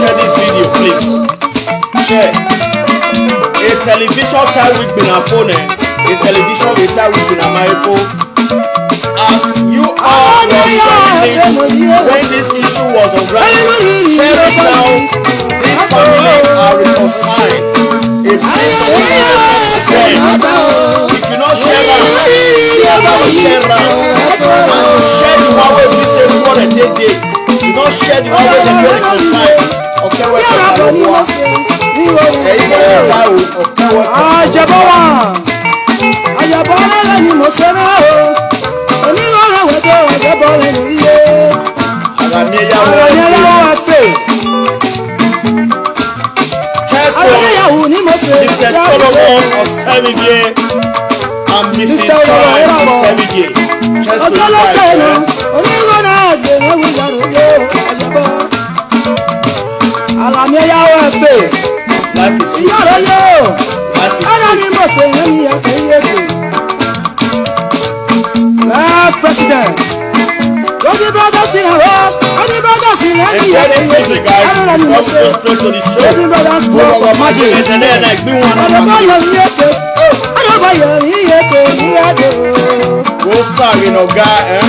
Share this video, please. Share. A television time we've been a phone. A television time we've been a microphone. As you are when this issue was on ground, share it now. This family are reconciled. If you not share that, share that. And share the one way we say what a day. You don't share the one way they get reconciled. Okay, we're going to Mr. Solomon of Sevier and Mrs. Troy of Sevier. Just to life is President. Brothers in this music, guys. Let's go straight to the show. Go sorry, no guy, eh?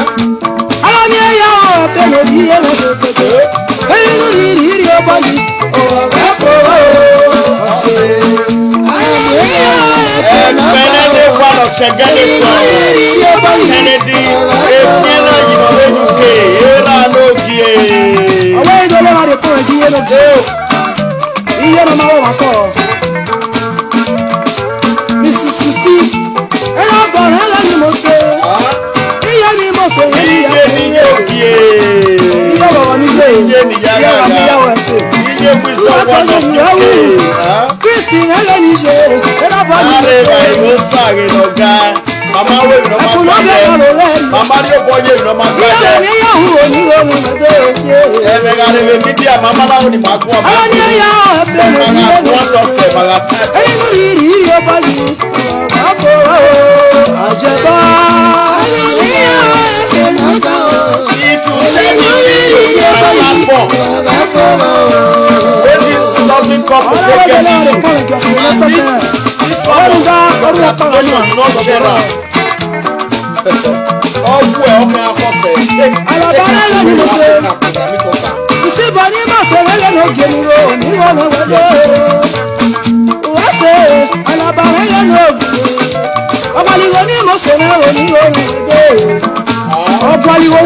Kennedy, Mrs. Christine, and I'm going to let you say, if you send me this lovely couple broken issue, and this congratulations, you not share out. Oh well, okay, of course, take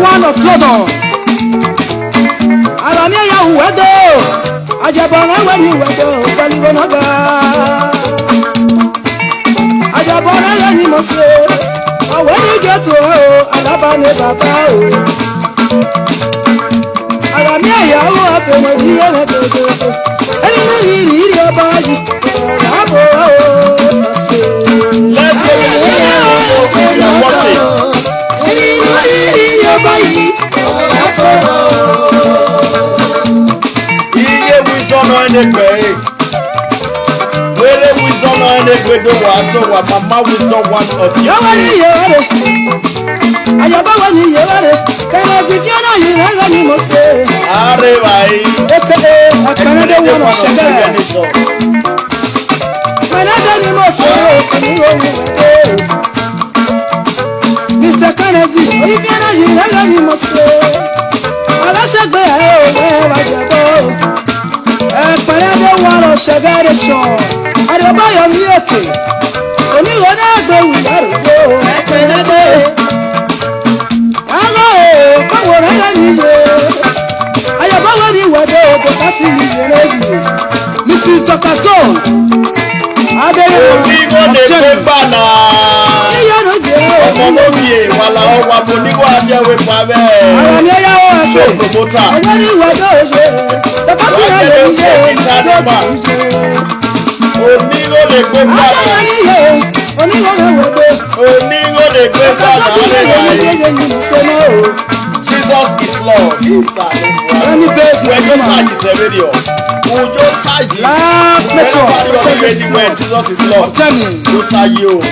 one of Lolo. Alamia Wedo, Ajabona when you wedo, Baligonaga. Ajabona Yanimose, when you get to Alabama Baba. Alamia Yahu up in the year, and you your body. let's go watching. Iye wisdom on the way. Where wisdom on the way do was so what mama wisdom one of you. I have one year. Can I give you any must say? Arevai. I cannot one of Mr. Kennedy, if you're not here, you must say, I'll say, wherever you go. And for another one of Shagari Shaw, I don't buy a iye-eki. When you want to go, we gotta go. Come on, I have already went over the passing Mrs. Dr. Gold. I omoruyi wala owa monigo aje we pabe so promoter onigo le gbe pa Jesus is Lord. Any baby. When you search this video, you just search it. Anybody anywhere, Jesus is Lord. You search you.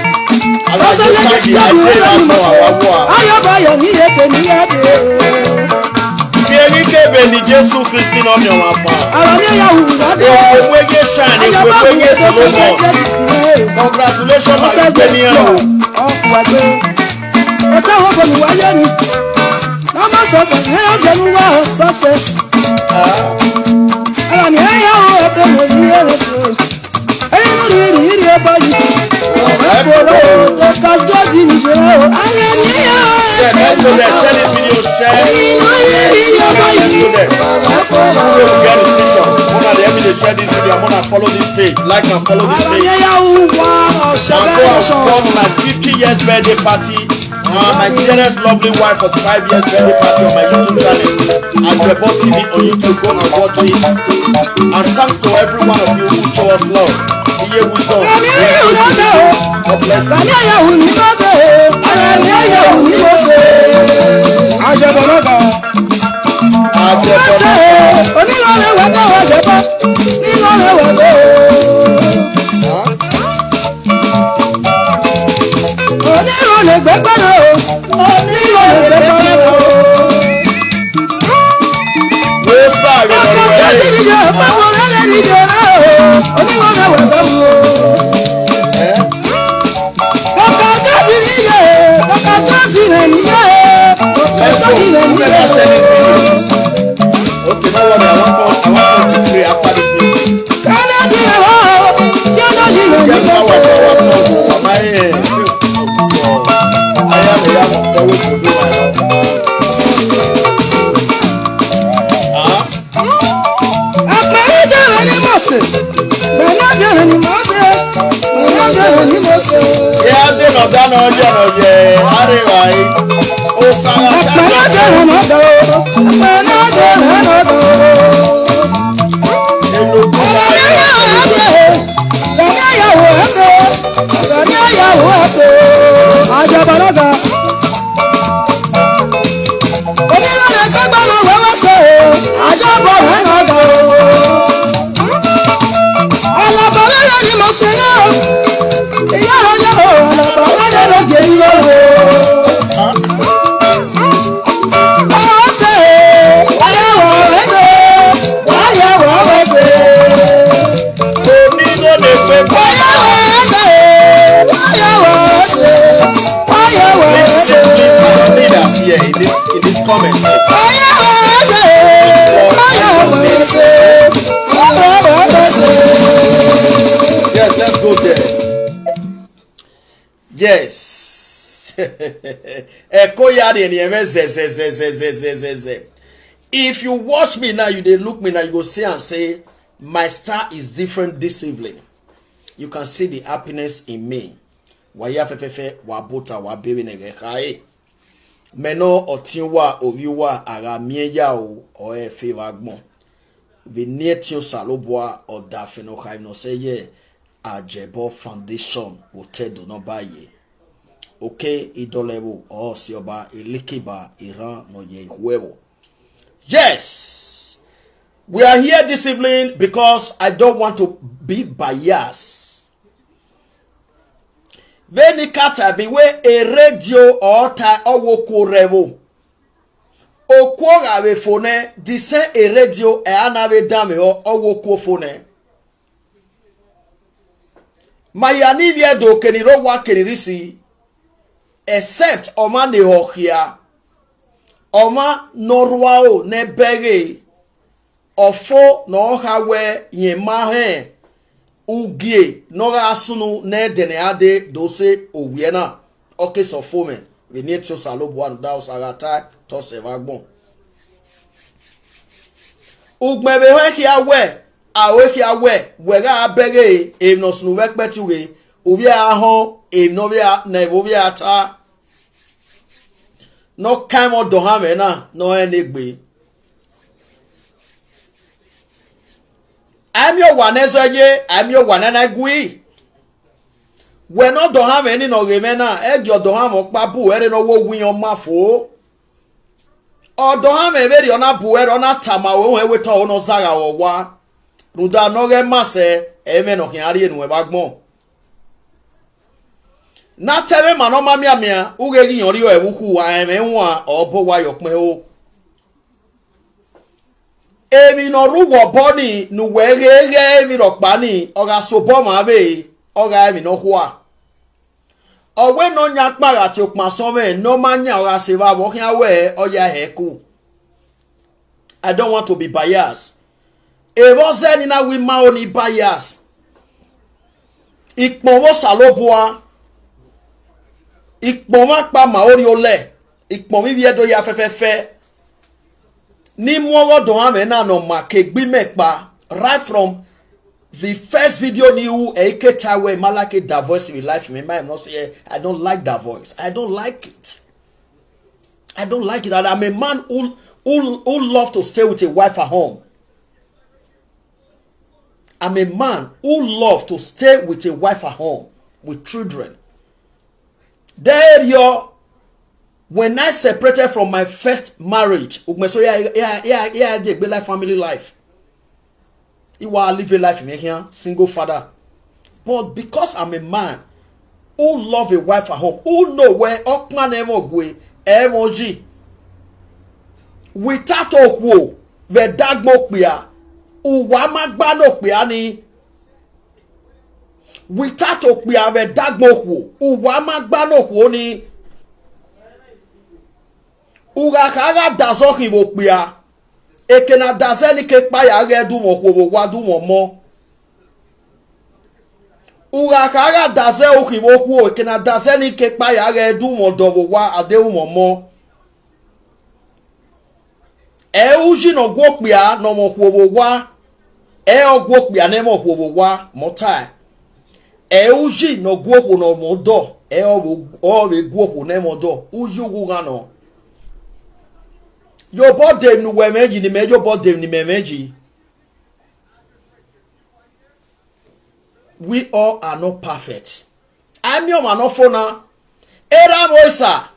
Allah just search it. I tell you now, Ayabayo ni eke ni ade. Eríkè bèni Jésù Kristi náà mi ọ̀wá fa. Ara mi ya wu dade. Ekwege shine, ekwege Solomon. Congratulations my Albanian o. Ọ̀pọ̀gbẹ́. Ọ̀tá wọn kò ní wáyé ni. Mama success, ní ọ̀gbẹ́ mi wá success. Ara mi ya wo ẹgbẹ́ mi ní ẹ̀rọ tó. Ẹyin ló rí rí ọba yìí. Ọ̀rẹ́ kòrò tó kásgọ́ di nìṣẹ́ o. Ara mi ya wo ẹgbẹ́ mi ní ẹ̀rọ tó. Share this video, share. Ẹyin ló rí rí ọba yìí. Share this video. I'm gonna follow this page. Like and follow this page. And go from my 50 years birthday party. My dearest lovely wife for 5 years birthday party on my YouTube channel. Ajebor TV on YouTube. Go and watch it. And thanks to every one of you who show us love. Iye-eki. God bless Okay, no worry. I want to pray after this music. In this comment. Yes, let's go there. Yes. If you watch me now, you they look me now, you go see and say, my star is different this evening. You can see the happiness in me. Meno otinwa oviwa aramieya o e firagbon. Venetio salobwa o dafeno khaim no seye Ajebor Foundation hotel do no baye. Okay, idolevo o sioba ilikiba iran no ye huevo. Yes, we are here this evening because I don't want to be biased. Veni kata biwe a radio or ta owoko revo. Okwo ave phone dise a radio e anave dame o owoko phone. Mayani vie do keniro wa kenirisi except oma ne hohia. Oma norwao ne bege ofo no hawe yemahe ugie nora asunu ne dene ade dose owiena oke sofome venetio salobo anu da osarata to sevagbon ugmebe hoki awe ahoki awe wega abege e no sunu wekpetiwe owi ahon e no via na owi ata no kamo dohame na no enegbe I'm your one as I'm your one and I agree. We not don't have any no remena, egg your don't have babu, and no wo win your mafo. odo ha me veri ona buere ona tama wo eweta ono zaga owa ruda no ge mase eme no hiari enu e bagbon na tebe mano mamia mia uge gi yori o ewuku wa eme nwa obo wa yopin o emi no ruwo boni nu wege emi ro pa ni oga so bo ma be oga emi no hua owe no nya kpara ti opin so me no ma nya oga se ba bo kian we oya heku. I don't want to be biased. Evo zeni na wi ma oni bias. Ikpowo saloboa. Ikpoma pa ma ori ole. Ikpomi bi edo ya fefefe. Ni mwogo do ame na no ma ke gbi me pa right from the first video ni u eke tawe malake that voice in life me I'm not say I don't like that voice. I don't like it. I don't like it. And I'm a man who love to stay with a wife at home. I'm a man who love to stay with a wife at home with children. There you, when I separated from my first marriage, yeah, they be like family life. You want to live a life in here, single father. But because I'm a man who love a wife at home, who know where Okman Emogwe, emoji, without okwo, the dagmo kwia, uwamagbano kwia ni, without okwia, the dagmo kwo, uwamagbano kwo ni, ugakaga dazoki wokwia, ekena dazeni kekpa ya redu mokwo wadu momo. Ugakaga daze oki wokwo, ekena dazeni kekpa ya redu modowo wa adeu momo. Uji no gwokpia no mokwo wa, ogwokpia ne mokwo wa motai. Uji no gwokwo no modo, owe gwokwo ne modo, uji ugano. Your body nu wemeji ni mejo body ni memeji. We all are not perfect. I'm your man of phone. Era moisa.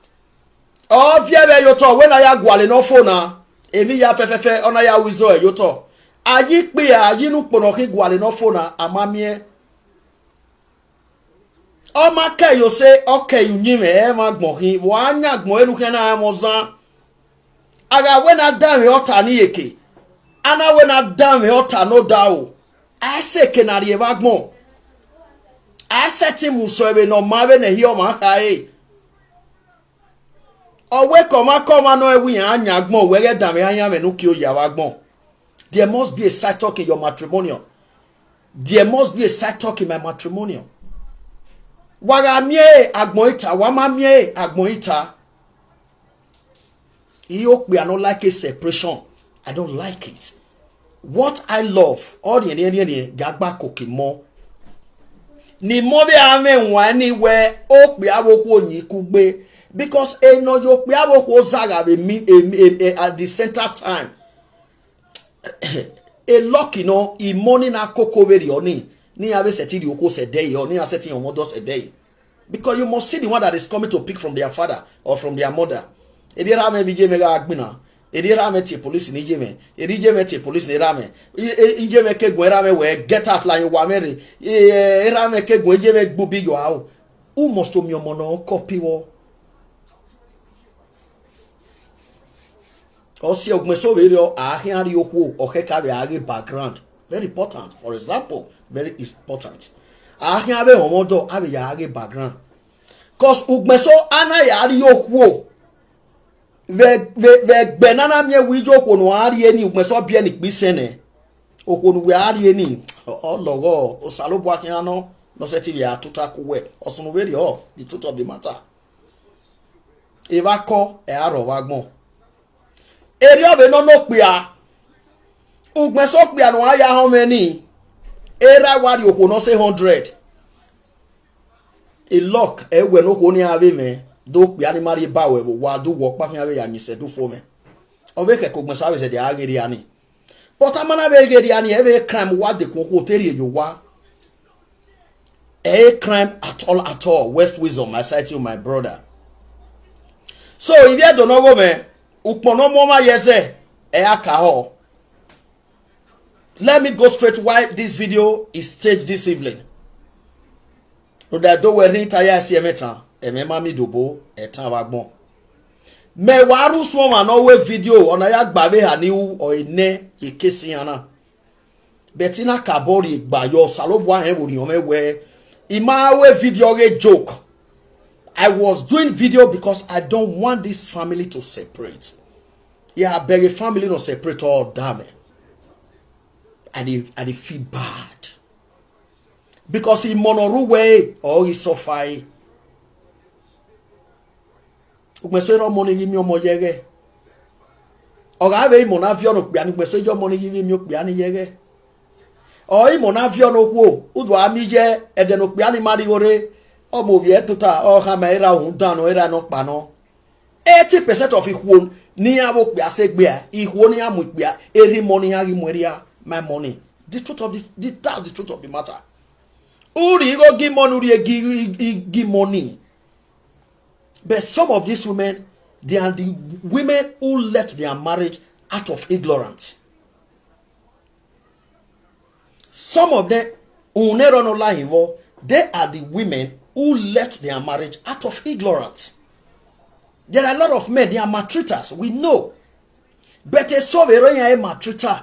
Oh, viebe yoto when I agwale no phone. Emi ya fefefe ona ya wizo yoto. Ayi pe ayi nu pono ki gwale no phone amamie. O ma ke yo say okay you nyime e ma gbon hin. Wa nya gbon elu ken na amozan. Aga when I damn ota ni eke. Ana when I damn ota no dao. I say kenari evagbon. I set him musobe no mabe ne hiyo makae. Owe koma no ewi anya gbon wege damn anya me no ki o yawagbon. There must be a side talk in your matrimonial. There must be a side talk in my matrimonial. Wagamie agbon ita, wamamie agbon ita. We are not like a separation. I don't like it. What I love, all the gagba kokimo. Ni mobe ame wani we okbi awoko ni kugbe because no yo okbi awoko zaga be at the center time. A lucky no I money na koko veri oni ni ave seti di oko se day or ni aseti your mother's a day because you must see the one that is coming to pick from their father or from their mother. Edira me bije me ga agbina. Edira me te police ni jeme. Edije me te police ni rame. Ije me ke gwen rame we get out line wa mere. Rame ke gwen je me gbubi yo awo. Who must to mi omo no copy wo. Osi ogmeso we rio ahin ari okwo okeka be ari background. Very important. For example, very important. Ahin abe omodo abe ya ari background. Cause ugmeso ana ya ari okwo. The banana me wijo kono ari eni ugmeso bia ni pisene okonu we ari eni ologo osalobo akiano no seti ya tutakuwe osunu we the truth of the matter evako e aro wagbon eri obe no pia ugmeso pia no aya how many era wari okono say 100 a lock e we no ko ni ave me do pia ni mari bawe wa do work pa fian we ya mi se do fo me obe ke ko gbon sabe se de ageri ani but amana be ageri ani e be crime wa de ko teri ejo wa a crime at all west wisdom I say to you my brother. So if you don't know me ukpono moma yeze akaho. Let me go straight why this video is staged this evening. No that do we retire siemeta emema mi dobo etan wagbon. Me waru so man always video ona ya gbabe haniu o ene yekesi yana. Betina kabori gbayo salobwa hen wori o mewe. Imawe video ge joke. I was doing video because I don't want this family to separate. Yeah, beg family no separate all damn. And they feel bad. Because he monoru way or he suffer. Ukmesero money give me omo yege. Oga be mo na vio no kpia ni ukmesejo money give me kpia ni yege. O imo na vio no wo udu amije ede no kpia ni mari ore omo vie tuta o ha me ra hun dan no era no pa no. 80% of ihuon ni awo kpia segbe a ihuon ni amu kpia eri money ari mweria my money. The truth of the truth of the matter. Uri go give money, uri give money. But some of these women, they are the women who left their marriage out of ignorance. Some of them, they are the women who left their marriage out of ignorance. There are a lot of men, they are maltreaters, we know. But a sovereign maltreater.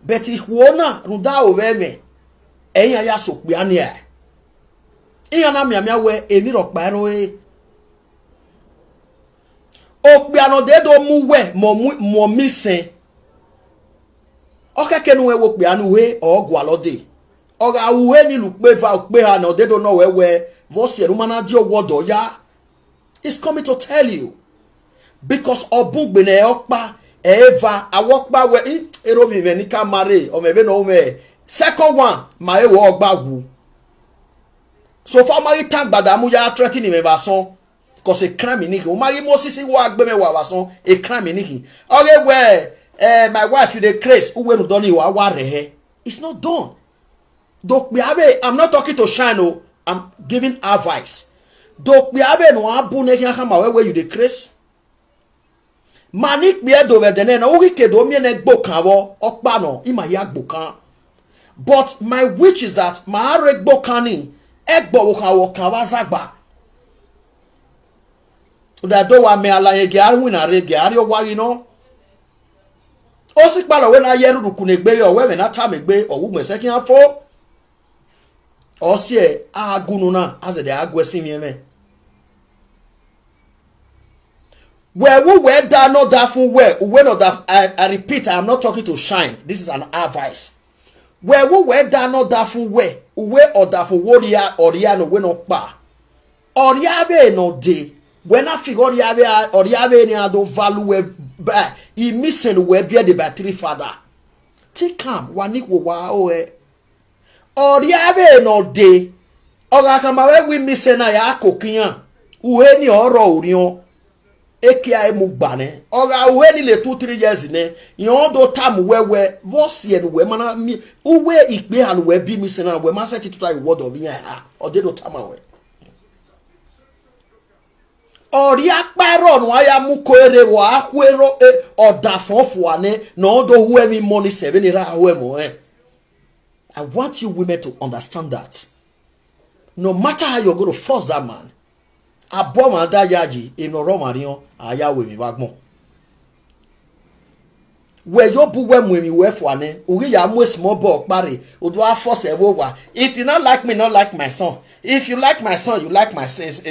But if wona runda oveme enya ya sokpia ne a iya na miamia we emi rokparo e okpia no de do mu we mo misen okeke nu we wo kpia nu we ogwalode oga we ni lupe va pe ha no de do no we vosie rumana di owodo ya is coming to tell you because obugbe na okpa Eva, I walk back where Erovi Venica marry or maybe no way. Second one, my walk back. So for my tank, but Amuya threatening me son because a crime in Niki. My Moses walk be me son a crime in Niki. Okay, where my wife you the craze who went done you are it's not done. I'm not talking to Shano, I'm giving advice. Dok we have no abune come where you the craze. Manik biedo vedene na urike do mi ne gbokan wo okpa ima ya gbokan. But my wish is that ma are gbokan ni egbo wo kan wo kan wa zagba. Oda do wa me alaye ge arun na rege ari o wari no. O si pa lo we na yeru ruku ne gbe yo we me na ta me gbe owu gbese kin afo. O si e agunu na as de agwesi mi me. Where we were that not that from where not that I repeat, I am not talking to shine. This is an advice. Where we were that not that from where or that from warrior or no we no pa. Or yabe no day. When I figure yabe or yabe any other value by he missing where be the battery father. Take come one equal wa or yabe no day. Or I come we missing a ya cooking. Ueni oro urion. Ekia mugbane oga weni le 2-3 years ne yon do tam wewe vosie no we mana mi uwe ikpe han we bi mi se na we ma set it to word of yan ha o de do tam we ori aparo no aya mu ko ere wo akwero oda fofo ane no do hu emi money 7 ra ho mo I want you women to understand that no matter how you're going to force that man aboma da yaji inoro marion aya we mi bagbon we yo bu we mu mi we fo ane ori ya mu small ball pare odo a force e wo wa if you not like me not like my son if you like my son you like my sins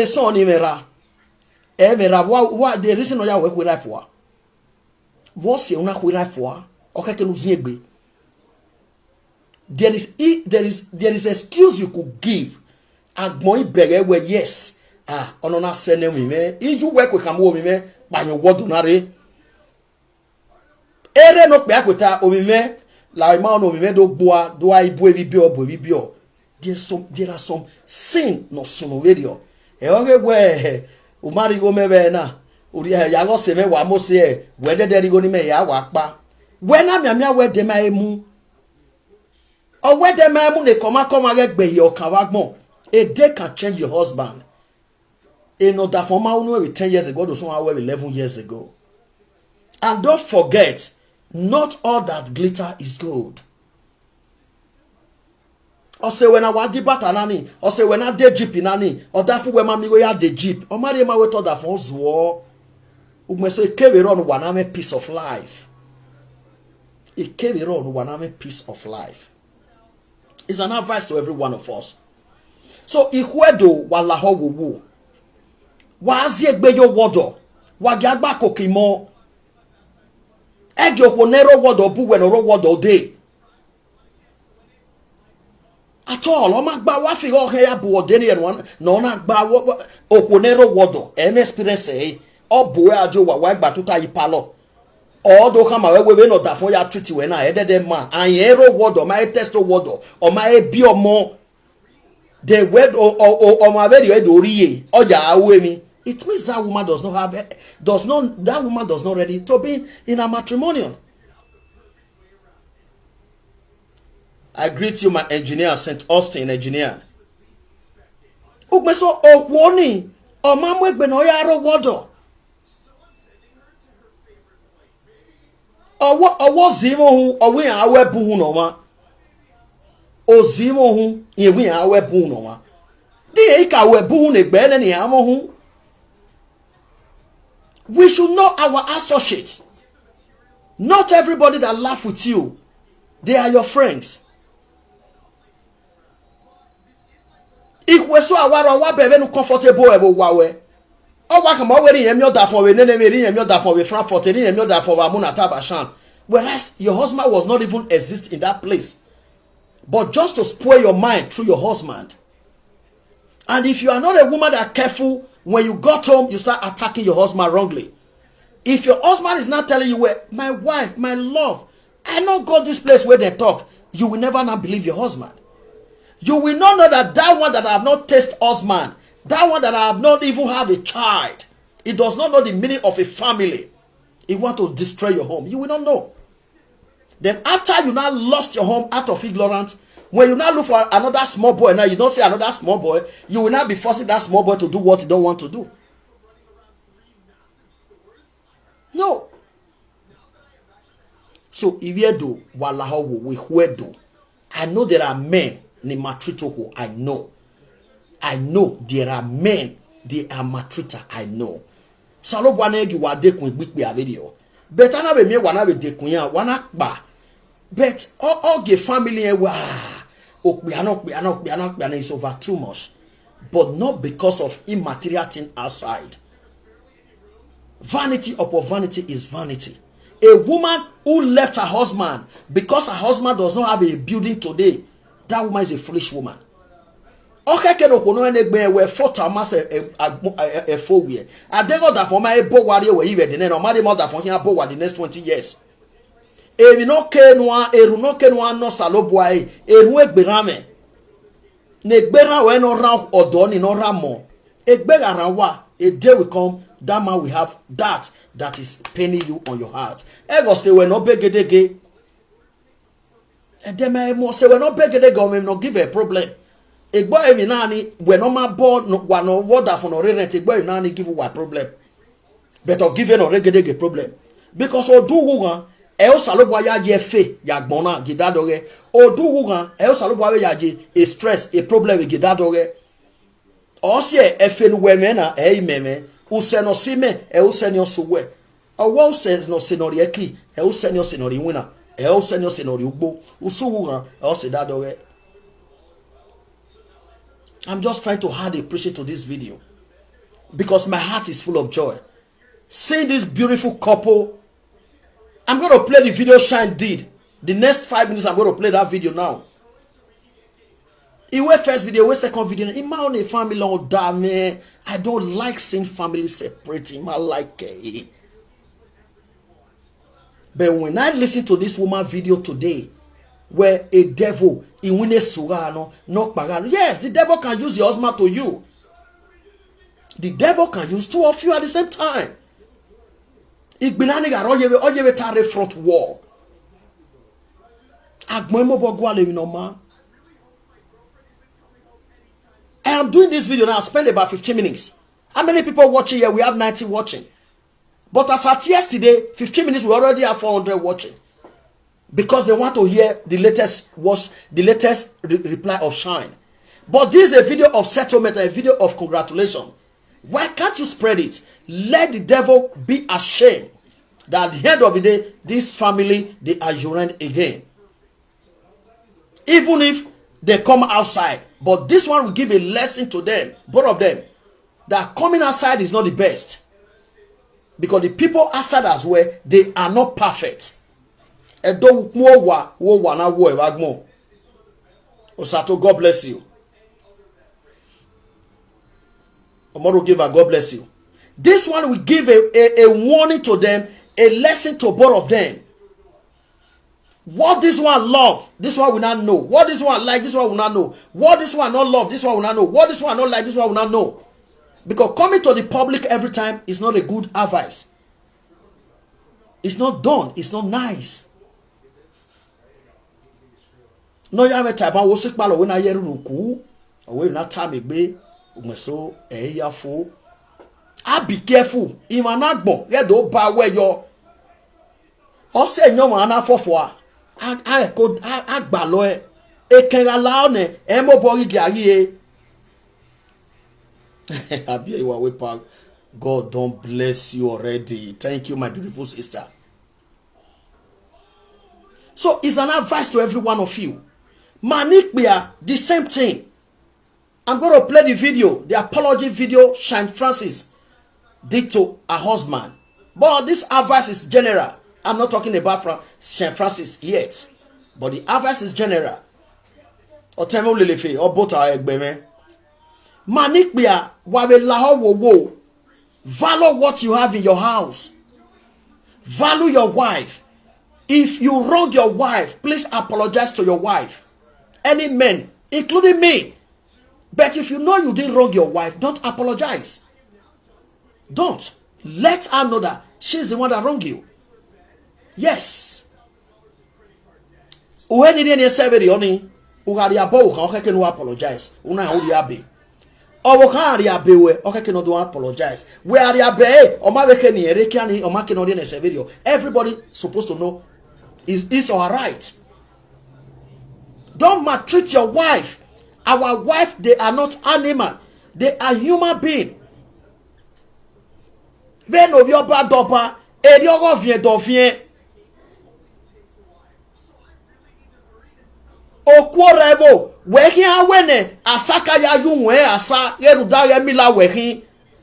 son ni mera wa the reason ya we right for você una right for o ka ke nu ziegbe there is excuse you could give. And moi bere we yes ono na sene mi me iju work we kam wo mi me ba yo wodunare ere no pe akota o mi me la ma no mi me do boa do ai bo ebi bi o there are some sin no suno video e o ge we o mari go me be na ori ya go se me wa mo se we de go ni me ya wa pa we na miamia we de ma emu o we de ma emu ne koma ge gbe yi o kan wa gbon. A day can change your husband. Another former with 10 years ago, those one were 11 years ago. And don't forget, not all that glitter is gold. Or say when I was debata nani, or say when I did jeep nani, or that for when mammy go ya the jeep, or marry my way to that phone's war. We say carry on one piece of life. It carry on one piece of life. It's an advice to every one of us. So ihwedo walaho wuwu. Wazi egbeyo wodo. Wagiagba kokimo. Egyo wonero wodo bu wenoro wodo de. At all, omagba wa fi ho ya bu odeni en no na gba okwonero wodo. Em experience e obu ajo wa gba tuta ipalo. Odo kama we no da fun ya treat we na edede man. Anyero wodo my testo wodo o my bi omo. The word or my very oriye oja awemi. It means that woman does not ready to be in a matrimonial. I greet you, my engineer, St. Austin engineer. Ugmeso okwoni o mamwe gbe no yaro wodo. Owo zimo hu owe awe bu hu no ma. Ozimo hu yewi awe bu no ma. Di e ka we bu hu ne gbe ne ni amo hu. We should know our associates. Not everybody that laugh with you, they are your friends. If we so awara wa bebe no comfortable evo wawe. O wa kama we yen mi oda for we nene we yen mi oda for we Frankfurt, yen mi oda for Amuna Tabashan. Whereas your husband was not even exist in that place. But just to spoil your mind through your husband. And if you are not a woman that careful, when you got home, you start attacking your husband wrongly. If your husband is not telling you, well, my wife, my love, I not go this place where they talk, you will never not believe your husband. You will not know that one that I have not tasted husband, that one that I have not even have a child, it does not know the meaning of a family. It want to destroy your home. You will not know. Then after you now lost your home out of ignorance, when you now look for another small boy, now you don't say another small boy, you will not be forcing that small boy to do what he don't want to do. No. So if you do walaho we do, I know there are men ni matrito who I know there are men they are matrita I know. Salo bwana egi wa dekun gbigbe a video. But ana be me wana be dekun ya wana gba. But all the family wa okpiano is over too much. But not because of immaterial thing outside. Vanity upon vanity is vanity. A woman who left her husband because her husband does not have a building today, that woman is a foolish woman. Okay, can no enegbe we fought a mass a 4 year. I don't know that for my boy warrior where you the no matter mother for him boy the next 20 years. E no kenwa eru no kenwa no salobwai eru egberame. Ne gbera we no ran odo ni no ramo. Egbera ranwa a day will come that man will have that is paining you on your heart. Ego say we no begedege. And then I must say we no begedege we no give a problem. Egbo emi nani we no ma born no wa no water for no rent egbo nani give you a problem. Better give no regedege problem. Because odu wugan e o salobwa ya je fe ya gbona gidadore. Odu wugan e o salobwa ya je a stress a problem gidadore. Osie efe nu we na e imeme useno sime e useno suwe. Owo says no senori eki e useno senori wina e useno senori ugbo usuwugan e o se dadore. I'm just trying to add a pressure to this video because my heart is full of joy. Seeing this beautiful couple, I'm going to play the video Shine did. The next 5 minutes, I'm going to play that video now. Iwe first video, Iwe second video. In my own family, Lord, damn, I don't like seeing families separating. I like it. But when I listen to this woman video today, where a devil yes, the devil can use your husband to you. The devil can use two of you at the same time. Front wall. I am doing this video now. I spent about 15 minutes. How many people watching here? We have 90 watching. But as at yesterday, 15 minutes, we already have 400 watching. Because they want to hear the latest reply of Shine. But this is a video of settlement, a video of congratulations. Why can't you spread it? Let the devil be ashamed that at the end of the day, this family, they are joined again. Even if they come outside. But this one will give a lesson to them, both of them, that coming outside is not the best. Because the people outside as well, they are not perfect. Osato, God bless you. Omoru give her, God bless you. This one will give a warning to them, a lesson to both of them. What this one love, this one will not know. What this one like, this one will not know. What this one not love, this one will not know. What this one not like, this one will not know. Because coming to the public every time is not a good advice. It's not done. It's not nice. No, you have a type of worship palo when I hear ruku, or when not time be umeso eyafo. I be careful. Even not bon. Get do ba where your. Also, no man afofwa. I could baloe. E can allow ne. Emo bori gari. God don't bless you already. Thank you, my beautiful sister. So it's an advice to every one of you. Manikbia, the same thing. I'm going to play the video, the apology video Shine Francis did to her husband. But this advice is general. I'm not talking about Shine Francis yet. But the advice is general. Otemo lelefe, or both are egbeme. Manikbia, wabe laho wo. Value what you have in your house. Value your wife. If you wrong your wife, please apologize to your wife. Any men, including me. But if you know you didn't wrong your wife, don't apologize. Don't. Let her know that she's the one that wronged you. Yes. When you didn't say very honey, you can apologize. Apologize. Everybody supposed to know is all right. Don't maltreat your wife. Our wife, they are not animal. They are human being. Ven of your bad dopa, et your vient d'ovien. Okworevo, working awene, asaka ya yunwe, asa, yeruda mila working.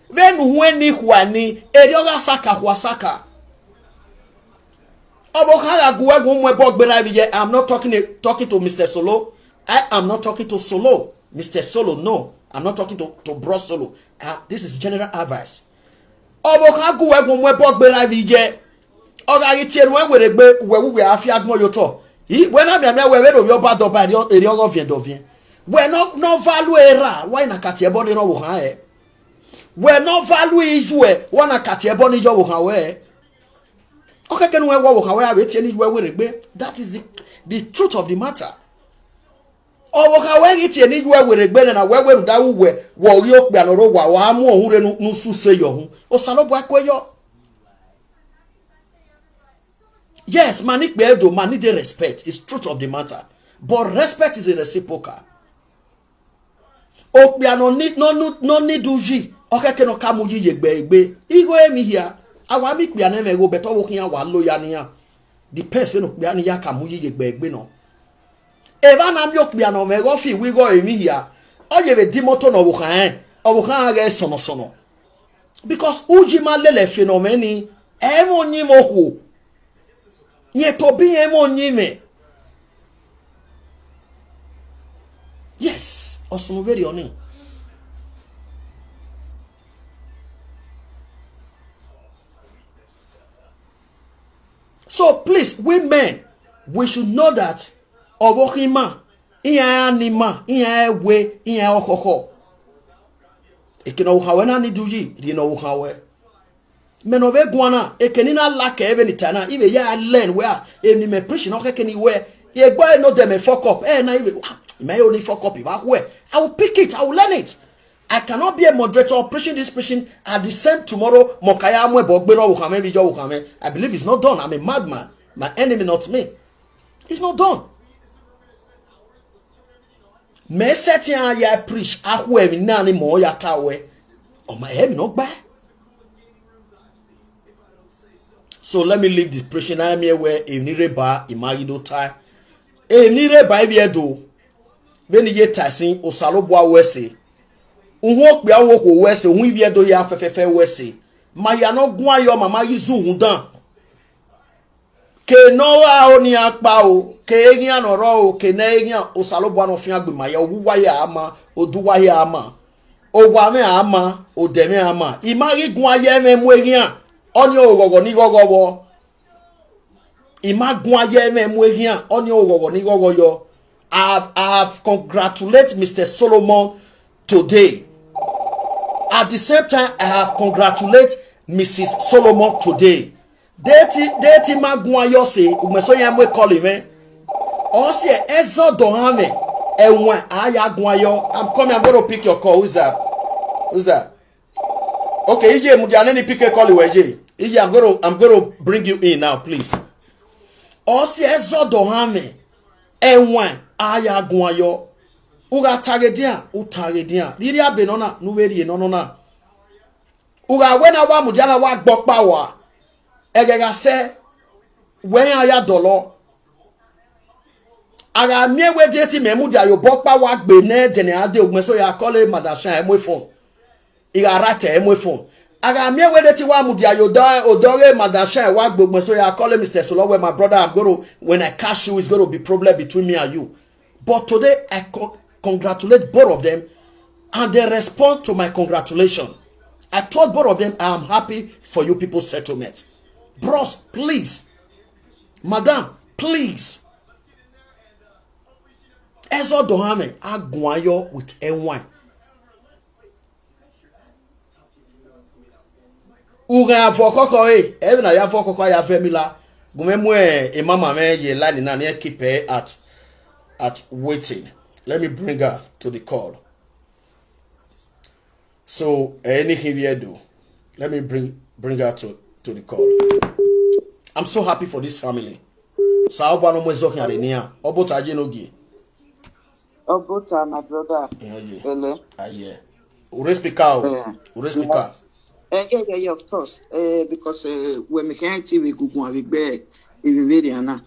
Ven weni huani, et your saka huasaka. I'm not talking to Mr. Solo. I am not talking to Solo. Mr. Solo, no. I'm not talking to Bro Solo. This is general advice. When I we're not value era. Why na katieboni no wuhae? We're not value ijue. Why na katieboni jo wuhae? Okay, can we that is the truth of the matter. Yes, manik bedo mani de respect is truth of the matter, but respect is a reciprocal. No need uji. Okay, can okamuji yegbe. Igo emi here. Awa mi pe aneme go beto wo kian wa lo ya niya. The person pe ani ya kamuji yegbe no. Eva na mi okpe ano me go fi we go emi here. Oye be dimoto no wo kan o wo kan ga sono. Because uji ma lele phenomeni e mo nyi mo ho. Ye to bi e mo nyi me. Yes, osumo very oni. So please, women, we should know that Ovohima, iya nima, iya we, iya okoko. Ekino hawena ni duji, rino hawe. Menove guana, ekenina lake even itana, ibe ya learn where emi me preach no kekeni where ye boy no dem fuck up. Na ibe may only fuck up if I will pick it, I will learn it. I cannot be a moderator preaching this preaching at the same tomorrow. I believe it's not done. I'm a madman. My enemy, not me. It's not done. Me setting ya preach. Ahwe mi nani mo ya kawe. Oh my head not bad. So let me leave this preaching. I am here where a nireba imagido tie. A nireba do. When you get tasing osalobwa wese. Unwok bia wok wese. Unwi do ya fefefe wese. Ma ya no gwa yo mama yizu hundan. Ke noa oni akpa o. Ke egya no ro ke na egya osalobwa no fian gbe ma ya owuwa ya ama oduwa ya ama. Owame ama odeme ama. Imagi gwa ye me mu egya. Oni ogogo ni gogo. Imagwa ye me mu egya. Oni ogogo ni gogo yo. I have congratulate Mr. Solomon today. At the same time, I have congratulate Mrs. Solomon today. Deti magwa yo se umeso ya mwe call him. Osi ezo dohame enwe aya gwa yo. I'm coming. I'm going to pick your call. Who's that? Who's that? Okay, Ije mudianeni pick a call you Ije. Ije, I'm going to bring you in now, please. Osi ezo dohame enwe aya gwa yo. Uga tagedia, utagedia. Diri abe nona, nuweri nona. Uga wena wa mudiana wa gbokpa wa. Egega se wen aya dolo. Aga miewe deti memudia yo gbokpa wa gbe ne dene ade ogmeso ya kole madashan emwe phone. Iga rate emwe phone. Aga miewe deti wa mudia yo odore madashan wa gbe ogmeso ya kole Mr. Solowe, my brother, when I catch you, it's going to be problem between me and you. But today I congratulate both of them, and they respond to my congratulation. I told both of them I am happy for you people's settlement. Bros, please. Madam, please. Ezo dohame agwayo with enwine. Uga avokoko even I avokoko ya femila. Gumemwe e mama me ye line na ne keep her at waiting. Let me bring her to the call. So anything here do. Let me bring her to the call. I'm so happy for this family. Saoba no mwezo hiarenia. Obota ajenogi. Obota, my brother. Hello. Aye. Urespika. Urespika. Yeah, of course. Because when we can't TV Google we be in Veriana.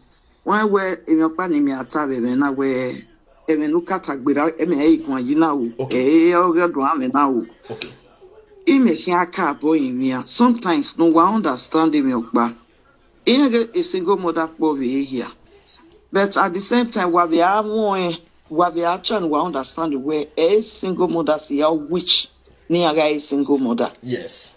One where in your panny me atabe na where even look at agbera eme ikwan yinawo. O do am now. Okay. Image ya car boy in here. Sometimes no one understand him okba. A single mother boy here. But at the same time, what we are trying to understand where a single mother see which near a single mother. Yes.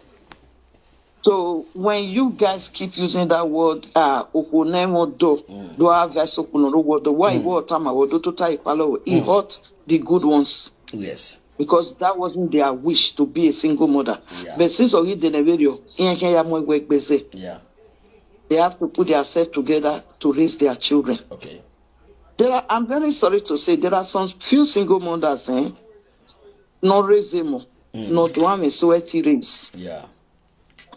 So when you guys keep using that word, okunemo do have vessel word, why word time I would do to type hello, he hurt the good ones. Yes. Because that wasn't their wish to be a single mother. Yeah. But since we did a video, yeah. They have to put themselves together to raise their children. Okay. I'm very sorry to say there are some few single mothers, no raise them, no do am sweaty raise. Yeah.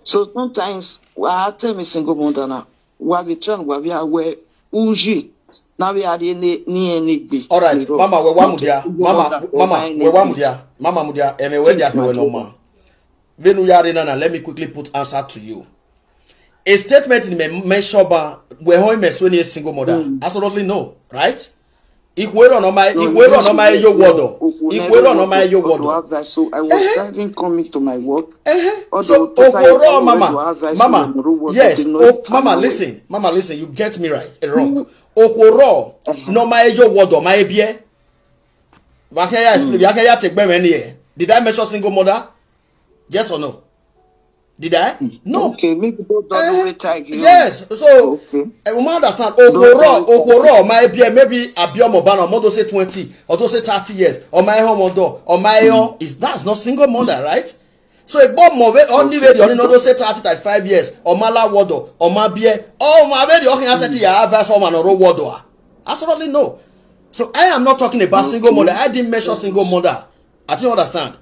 So sometimes I tell me single mother now, we trying we are where uji now we are ni. All right, Mama, we wamudia, Mama mudia, emewedia kwa noma. Venu yari nana, let me quickly put answer to you. A statement in me mention ba we ho mesweni a single mother. Absolutely no, right? Ikwero no my yo wodo. Ikwero no my yo wodo. So I was driving coming to my work. So okoro mama. Yes, mama listen, you get me right and wrong. Okoro no my yo wodo my bie. Wakaya explain, wakaya take be many. Did I mention single mother? Yes or no? Did I? No. Okay, maybe don't know it. Yes. So, I will understand. Okoro, my beer, maybe a biomobano, more say 20, or to say 30 years, or my home or my own is that's not single mother, right? So, a bomb of it only way the only say 30, 35 years, or my la water, or my beer, oh, my baby, okay, I said, yeah, have some and a row water. Absolutely no. So, I am not talking about single mother. I didn't mention single mother. I think you understand.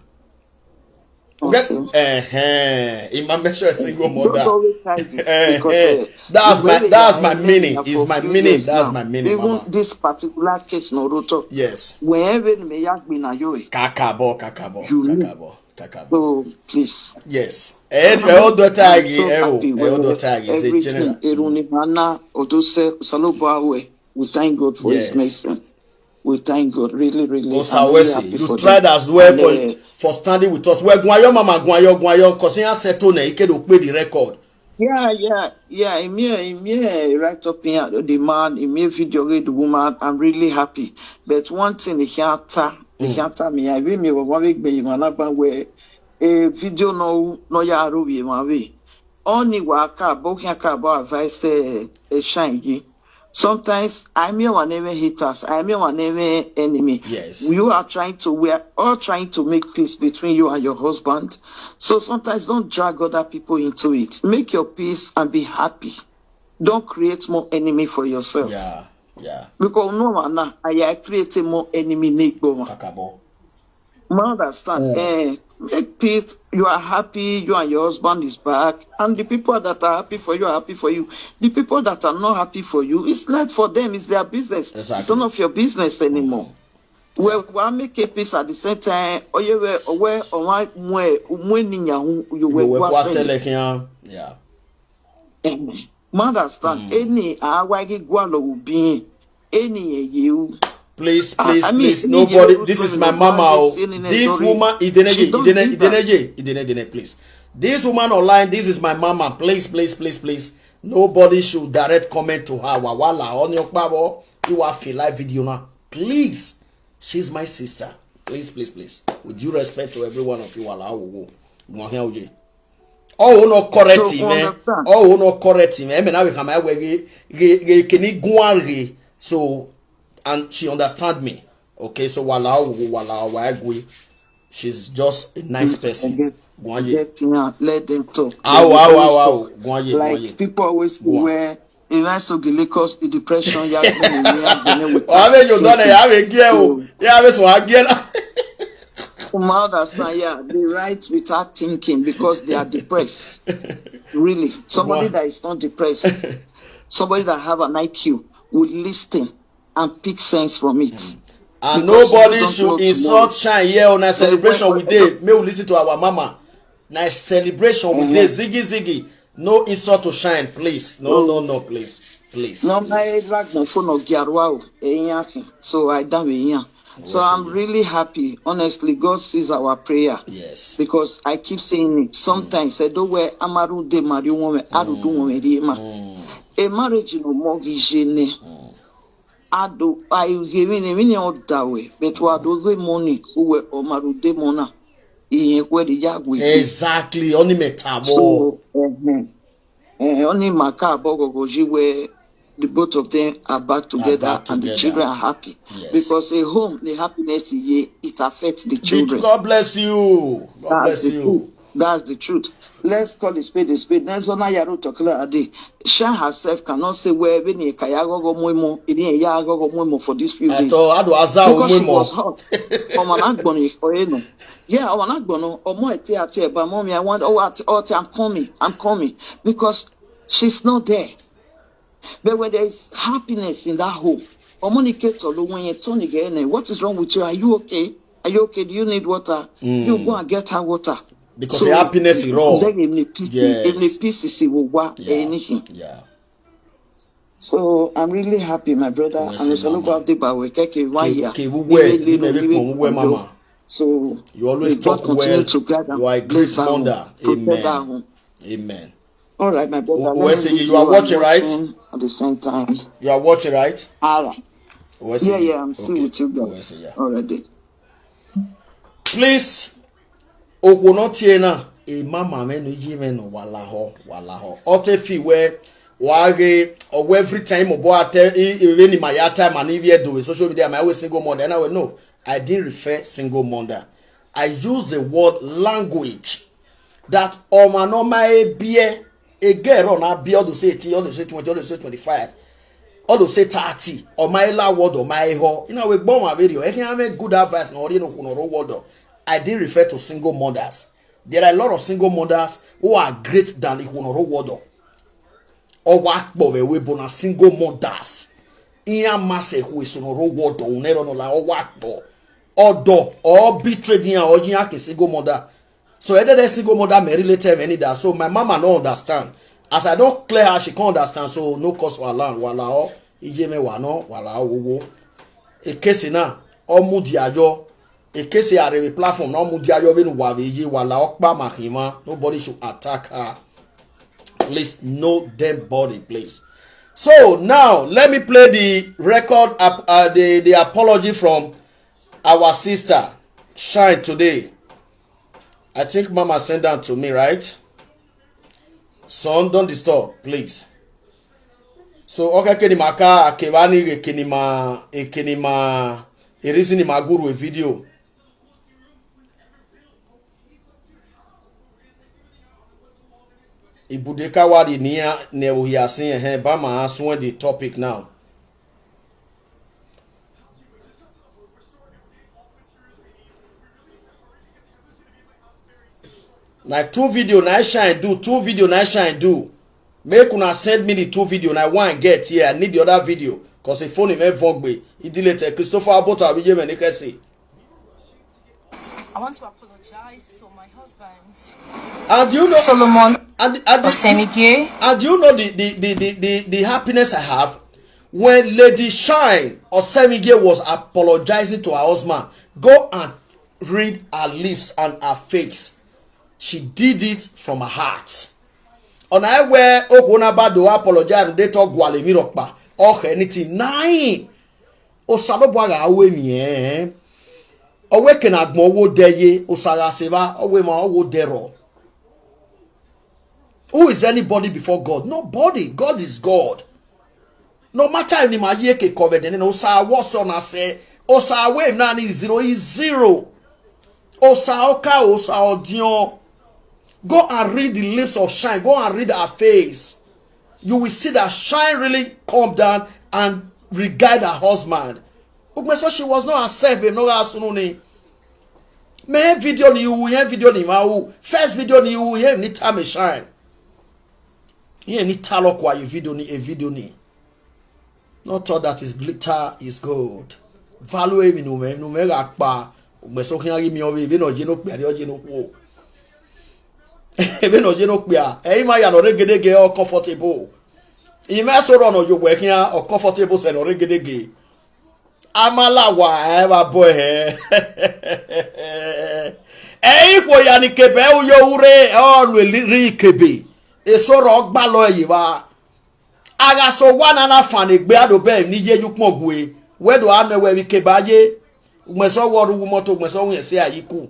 In my measure a single mother. Don't always hide it because that's my meaning. Is my meaning. That's my meaning. Even Mama. this particular case, no roto. Yes. Whenever me yak be na yo. Kakabo. So please. Yes. Everything we thank God for His mercy. We thank God, really. You tried as well for standing with us. Where Guayo Mama Guayo, cause he has settled he can play the record. Yeah. Me right up here, the man, me video with the woman. I'm really happy. But one thing, the hiata me, I will me one week be manaba where a video no ya ruby my way. Only waka bokia about advice a shiny. Sometimes I'm your one even haters, I'm your one even enemy. Yes. You are trying to make peace between you and your husband. So sometimes don't drag other people into it. Make your peace and be happy. Don't create more enemy for yourself. Yeah. Because no one I creating more enemy Kakabo. Understand? Make peace. You are happy. You and your husband is back, and the people that are happy for you are happy for you. The people that are not happy for you, it's not for them. It's their business. Exactly. It's none of your business anymore. Well, we make a peace at the same time. Understand? Any you. Please, nobody. This is my mama. This woman, please. This woman online, this is my mama. Please. Nobody should direct comment to her. Wahala on your babo. You are feel live video now. Please, she's my sister. Please. With due respect to every one of you, oh no correct him, oh no correct him. I mean, now we come away. So. And she understand me. Okay, so wala, she's just a nice person. Let them talk. Like people always say where if I so Lagos the depression you they write without thinking because they are depressed. Really. Somebody that is not depressed, somebody that have an IQ would listen and pick sense from it. And nobody should insult shine here on a celebration with day. May we listen to our mama. Nice celebration with day. Ziggy. No insult to shine, please. No, please. No, my phone of Giarwa. So I done with so I'm really happy. Honestly, God sees our prayer. Yes. Because I keep saying it. Sometimes I don't wear Amaru de Mario woman. I don't do a marriage no mortgage. I giving a million that way, but what do we money who Omaru de Mona in where the Yagwe exactly only metabo. So, only Macabo Goji where the both of them are back together and the children are happy. Yes. Because a home, the happiness it affects the children. God bless you. God bless you. That's the truth. Let's call it spade a spade. Nenzona Yaro Tokla Ade. Shan herself cannot say where any Kayago Moimo, any Yago Moimo for this few days. Because she was hot. Omanagbono or Eno. Yeah, Omanagbono or more theatre, but mommy, I want I'm coming. Because she's not there. But when there is happiness in that home, Omonikator, when you're turning again, what is wrong with you? Are you okay? Are you okay? Do you need water? You go and get her water. Because the happiness is raw. Yeah. So I'm really happy, my brother. And it's a look up the power. So you always talk well. You are a great mother. Amen. All right, my brother. You are watching, right? At the same time. You are watching, right? All right. Yeah, I'm still with you guys. Already. Please. Okonotiena e mama me no jime no wala ho otefi we wage or every time obo ate even my time and if do social media my always single mother and I will know I didn't refer single mother. I use the word language that omanoma be a girl on a be all to say 10 all to say 20 all to say 25 all to say 30 or my la word or my ho you know we born my video I can have a good advice no no word. I didn't refer to single mothers There are a lot of single mothers who are great than Ihonoro Wodo. Or what boy we bona single mothers. Iya mase who is Sonoro Wodo, Nero no la or what bo. Or do or betrayed in or Jiak single mother. So either single mother may relate any that. So my mama no understand. As I don't clear her, she can't understand. So no cause for land. Wala o ijeme wano wala owo. E case na o mudiajo. E case ya re platform no mudiajo venu waveji wala okpa mahima. Nobody should attack her. Please know them body, please. So now let me play the record the apology from our sister Shine today. I think Mama sent that to me, right? Son, don't disturb, please. So, okay, kenimaka akewani kenima erisi ni maguru a video. Ibudeka wadi niya ne ohiasin bama asun the topic now. Now 2 video na shine do 2 video na shine do. Make una send me the 2 video na one get here. I need the other video because the phone is vogbe. It deleted Christopher Abota Abije Menekesi. I want to apologize to my husband. And you know Solomon and you know the happiness I have when Lady Shine or Semige was apologizing to her husband. Go and read her lips and her face. She did it from her heart. On I where Okonabado apologize they talk gwale mirokpa or anything nine. O salobwaga awe mi Owe agbon wo deye osara seva owe ma wo dero. Who is anybody before God? Nobody. God is God. No matter any ma iye-eki covered and osa what's on say osa we na ni 0 is 0. Osa oka osa odion. Go and read the lips of Shine. Go and read her face. You will see that Shine really calm down and regard her husband. So she was not herself. No asununi. Me video ni you hear video ni ma first video ni you hear ni time Shine. Here ni talo kwa you video ni a video ni. Not all that is glitter is gold. Value mi no me rakpa. Ugmeso kinyari mi owe no jeno pe ari ojeno po. Even no jeno pia e ma ya no regedege o comfortable e ma so ro no jo gbe kian o comfortable se no regedege amala wa e ba boy e iko ya ni kebe u yo ure o ri kebe e so ro gba lo yi wa aga so wa na na fan egbe ado be ni jeju pon gwe we do ame we wi kebe aye ugmeso wo ru moto ugmeso wen se ayiku.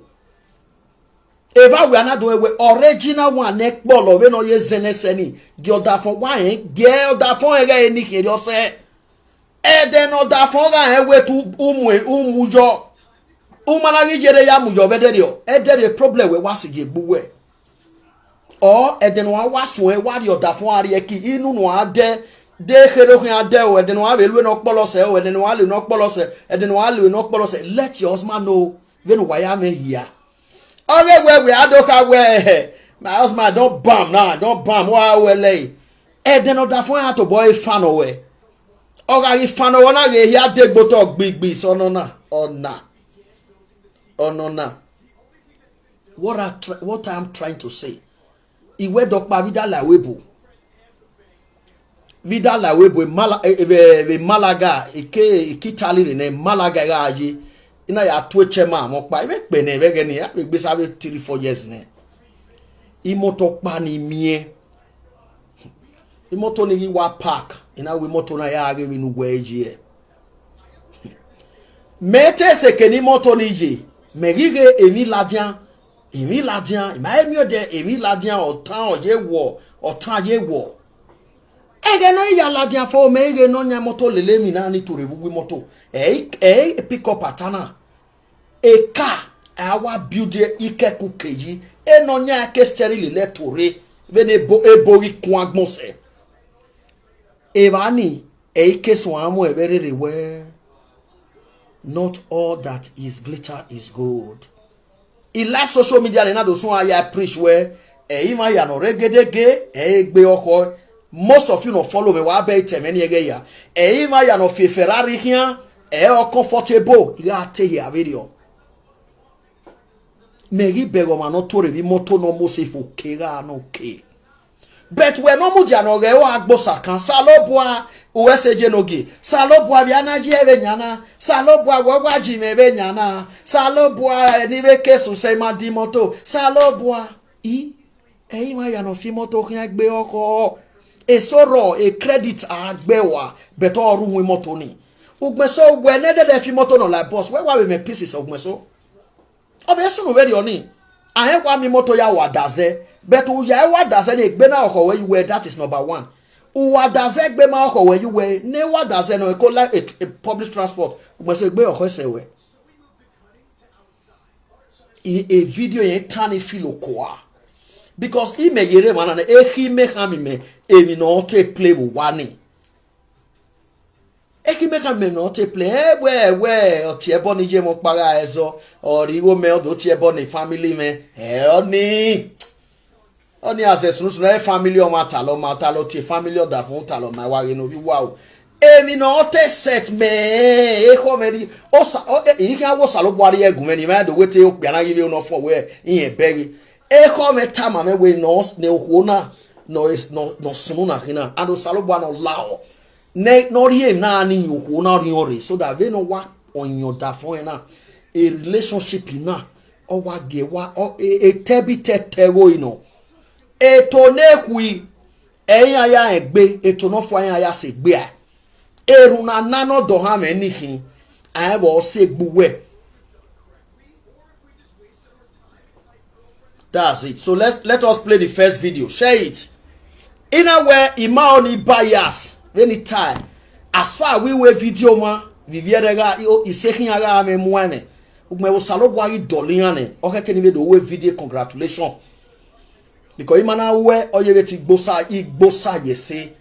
Eva we another way original one neck ball we no ye zeneseni gyoda for wine gyoda for ega ni ke yo se e de no da for ga we tu umujo umana yere ya mujo bederio e de the problem we wasige gbuwe or e de no waso e wari oda for iye-eki inu no ade de khere hu ade o e de no ave lu no polo se o e de no ale no polo se e de no ale no polo se let your husband know when why am here. Only where we adoka where my husband don't bam now, don't bam. Wow, lay. Then other phone to boy fan away. Okay, fan away na ye here take botok big so no na oh no. What I'm trying to say. Iwe dokpa vida la webo Malaga ikitali ne Malaga gaji. Ina ya tueche ma mokpa ibe pene bege ni ya be sabe 3-4 years ne imoto pa ni mie imoto ni wa park ina we moto na ya age nu gweji mete se ke ni moto ni ye merige emi ladian ima emi ode emi ladian otan ye wo ege no ya ladian fo merige no nya moto lele mi na ni to revu moto pick up atana a car our building ikeku keji enonya ke sterile le tore bene ebori kun agbonse evani ike so amu everere we not all that is glitter is gold. ila social media le na do sun aya preach where ima ya no regedege egbe oko. Most of you no follow me wa be tem any ege ya ima ya no fe Ferrari here o comfortable ya te here video meri bego ma no tore bi moto no mo se fo kera no ke but we no mu dia no ge o agbosa kan salobua useje nogi salobua bia na ji ebe nyana salobua gwagwa ji me be nyana salobua ni be kesu se ma di moto salobua ima ya no fi moto kan gbe oko e soro e credit agbewa beto oru wi moto ni ugmeso we ne de fi moto no like boss we wa we me pieces ugmeso obviously no very oni ahe kwa mi moto ya wadaze beto ya wadaze ni gbe na oko we you were that is number 1 wadaze gbe ma oko we you were ne wadaze no e ko like a public transport ugmeso gbe oko se we a video yen tani filo kwa because he me yere man na he me ham me emi no to play with one he me ham me no to play we o tie bo ni je mo para ezo ori wo me o do tie bo ni family me oni access no so family o ma ta lo tie family o da fun ta lo ma wa re no bi wow emi no to set me e ko me ni o sa e kan wo sa lo bo ari egun me ni ma do wete o pia na yire no for we yin beri eko me tama me we no ne ohuona no sunu na hina ando salobwa no lao ne no rie na ni ohuona ri ore so that they no wa on your da phone na a relationship na o wa ge wa e tebi tetero ino e to ne hui eyan aya egbe e to no fo ayan aya se gbe a eru na no do ha me nihin a bo se gbuwe. That's it. So let us play the first video. Share it. In a way, ima oni bias anytime. As far we we video ma viviera isekin ara me muane. Ugme wo salobwa yi doliane. Okay can we do we video congratulations. Because imana we oyebeti igbosa yese.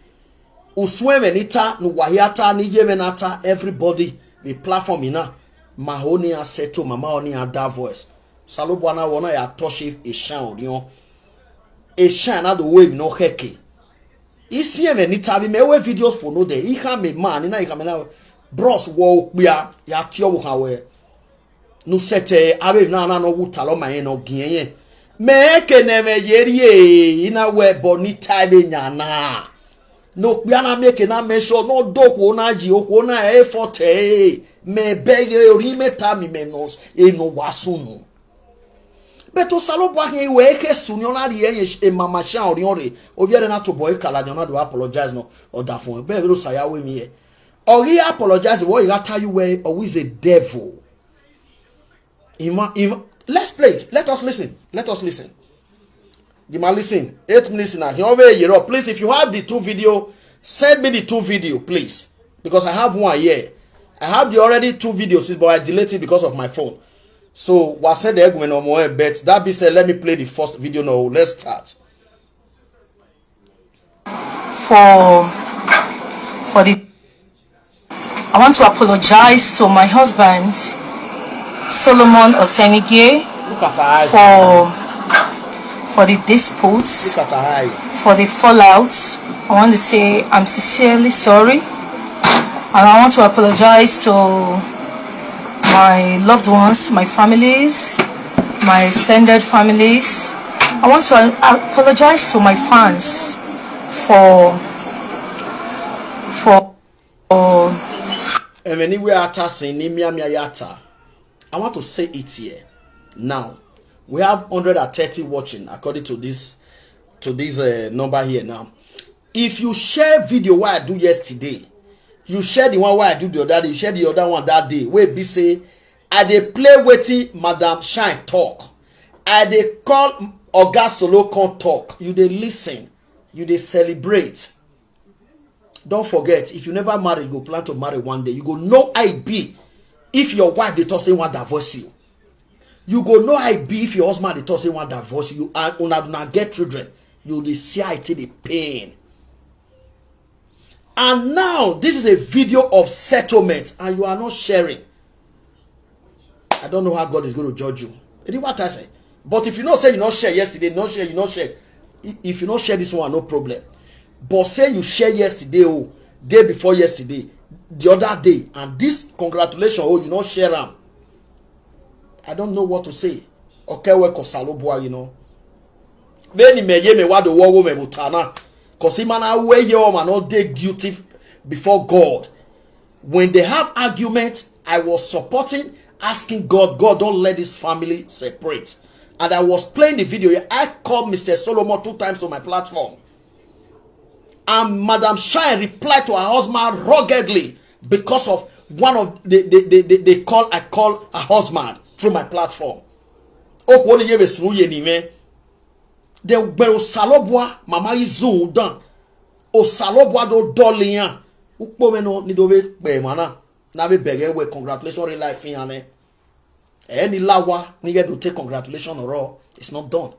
Usweme nita no wahiata ni yemenata everybody the platform ina. Mahoni aseto mama oni ada voice. Salobwana wona ya touch a shan odion a shan na the wave no heke isi e meni tabi me we video for no there iha me man na iha me na bros wo bia ya tio wo kan we no sete abe na no wutalo man no gienye me ke ne me yerie ina we boni tabe nyana no bia na me ke na me so no dokwo na ji okwo na e forte me bege ori meta mi menos e no wasunu. Beto salobwa he we ke sunyo na rie e mama sha oriore oviere na to boy kala na do apologize no or that phone be ro saya we me e or he apologize what you tell you where or is a devil ima let's play it. Let us listen the man listen 8 minutes now he over here. Please, if you have the 2 video, send me the 2 video please, because I have one here. I have the already 2 videos, but I deleted it because of my phone. So, we send the egg when no more, but that be said, let me play the first video now. Let's start. For the, I want to apologize to my husband, Solomon Osemigye, for the disputes, for the fallouts. I want to say I'm sincerely sorry, and I want to apologize to my loved ones, my families, my extended families. I want to apologize to my fans for I want to say it here now. We have 130 watching according to this number here now. If you share video what I do yesterday, you share the one where I do the other day, you share the other one that day. Where be say, I dey play wetin Madam Shine talk. I dey call Oga Solo con talk. You dey listen. You dey celebrate. Don't forget, if you never marry, you go plan to marry one day. You go know I be if your wife dey talk say want divorce you. You go know I be if your husband dey talk say want divorce you. And una do not get children. You dey see I take the pain. And now, this is a video of settlement, and you are not sharing. I don't know how God is going to judge you. It is what I say. But if you not say you not share yesterday, not share, you not share. If you not share this one, no problem. But say you share yesterday, oh, day before yesterday, the other day, and this congratulations, oh, you not share them. I don't know what to say. Okay, we kosalobwa, you know. Many me ye me wa the war me butana. Cause him and I way here man not they guilty before God. When they have arguments, I was supporting, asking God, God, don't let this family separate. And I was playing the video. I called Mr. Solomon 2 times to my platform. And Madam Shine replied to her husband ruggedly because of one of I call her husband through my platform. Oh, what you through ye me? The salobwa mama izun dan. O salobwa do dolian. Ukpomeno ni dove be mana. Na be bege we congratulations real life in any lawa ni get to take congratulations or all. It's not done.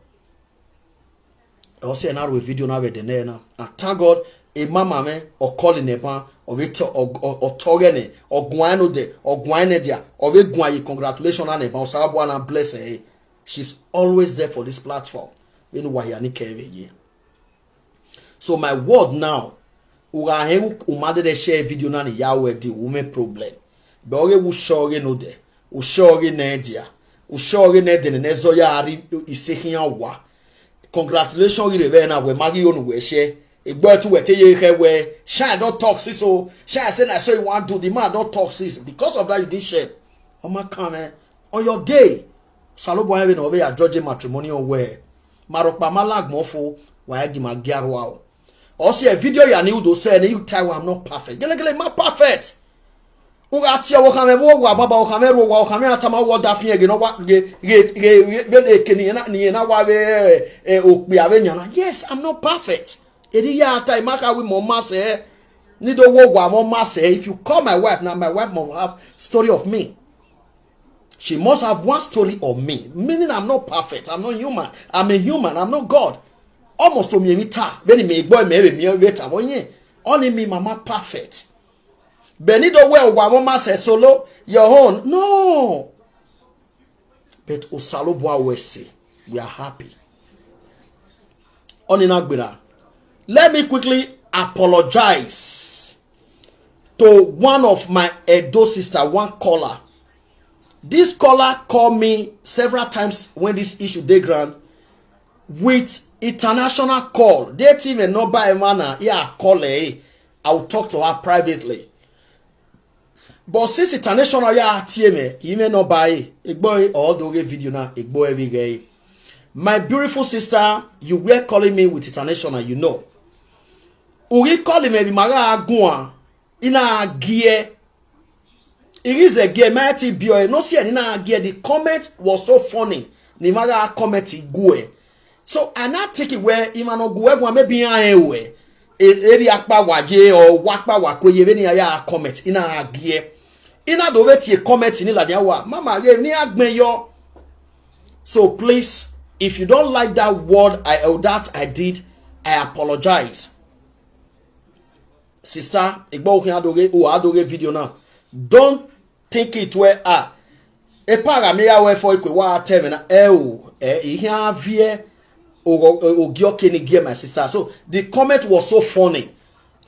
I will say another video now with the name. And thank God a mama me or calling a pan of it or togene or guano de or guanedia or we guay congratulations on a sabwana bless her. She's always there for this platform. So my word now, umade de share video na ni yawe di ume problem. Beoge ushoge no de, ushoge nedia, ushoge ne de nezo ya ari isehiya wa. Congratulations you na we magi onu we share. Igbo tu we teye he we shine don't talk sis so shine say na so you want to the man don't talk sis because of that you did share. Oma come on your day. Salobo have no we are judging matrimonial way. Marokpa malag mofo wa gi magiarwa. Also a video ya ni udo say you tell I'm not perfect. Gele ma perfect. Uga tia wo kame wo wa baba wo kame ro wa kame atama wo da fin ege no wa ge ekeni na ni na wa we okpi ave nyana. Yes, I'm not perfect. Eri ya ta imaka we mama say ni do wo wa mama say if you call my wife now my wife must have story of me. She must have one story of me. Meaning I'm not perfect. I'm not human. I'm a human. I'm not God. Almost to me vita. Beni me boy me vita. Only me mama perfect. Benido well wa mama say solo your own. No. But osalo boa wese. We are happy. Only nagbira. Let me quickly apologize to one of my Edo sister, one caller. This caller called me several times when this issue dey ground with international call. They even know by manner. Yeah, call her. I'll talk to her privately. But since international yeah TM, even no buy a boy all the video now a boy every day. My beautiful sister, you were calling me with international, you know. Uri calling me mara agua ina gear. It is a game, mighty boy. No see any na gear. The comment was so funny. Ni maga comment igwe. So I not take it where imano guwe maybe ahewe. Eri akpa waje or wakpa wakwe veni aya comment ina gear. Ina do veti comment ni la diawa. Mama ye ni agme yo. So please, if you don't like that word I did, I apologize. Sister, igbo adore video now. Don't think it where Epa Ajebor for ikwe wa temena ihe vie ogioke ni gear my sister. So the comment was so funny.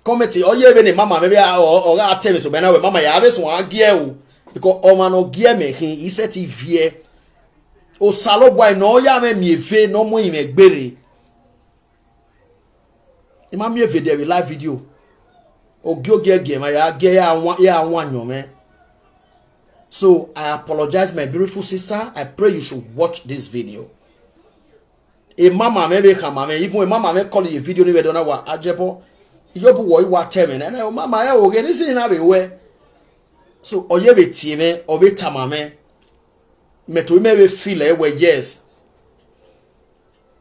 Comment oye be ni mama maybe or ateme so be na we mama ya be so gear o because o man no gear me he set vie o salo boy no ya me mieve no mo ime gbere. Ima mieve there we live video. Ogioge gear my ya gear ya anwanyo me. So I apologize, my beautiful sister. I pray you should watch this video. A mama maybe come, even a mama may call you a video ni don't know what Ajebor. You bu wo wa tell me, and mama ya oge this in have way. So oye be tieme, obe tamame. Me to maybe feel where yes.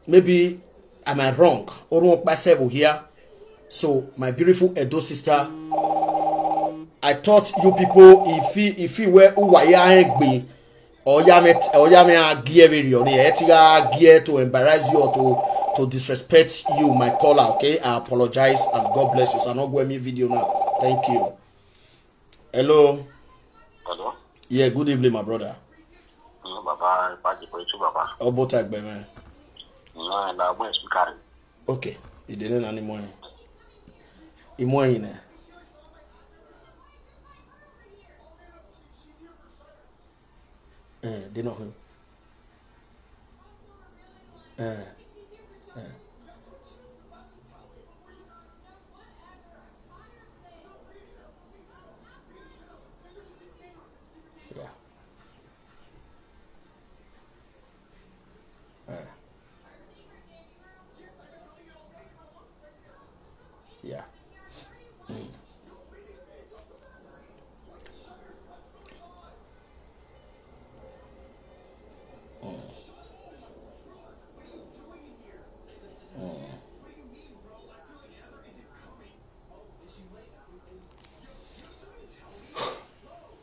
Maybe am I wrong? Or wrong myself here. So my beautiful Edo sister. I thought you people, if you were uwaya or yame gear video, gear to embarrass you or to disrespect you, my caller. Okay, I apologize and God bless you. So I'm not going to video now. Thank you. Hello. Hello. Yeah, good evening, my brother. Baba, Baba. Obota Bema. No, and I went to carry. Okay, you didn't anymore. Imoine. They know him. Yeah.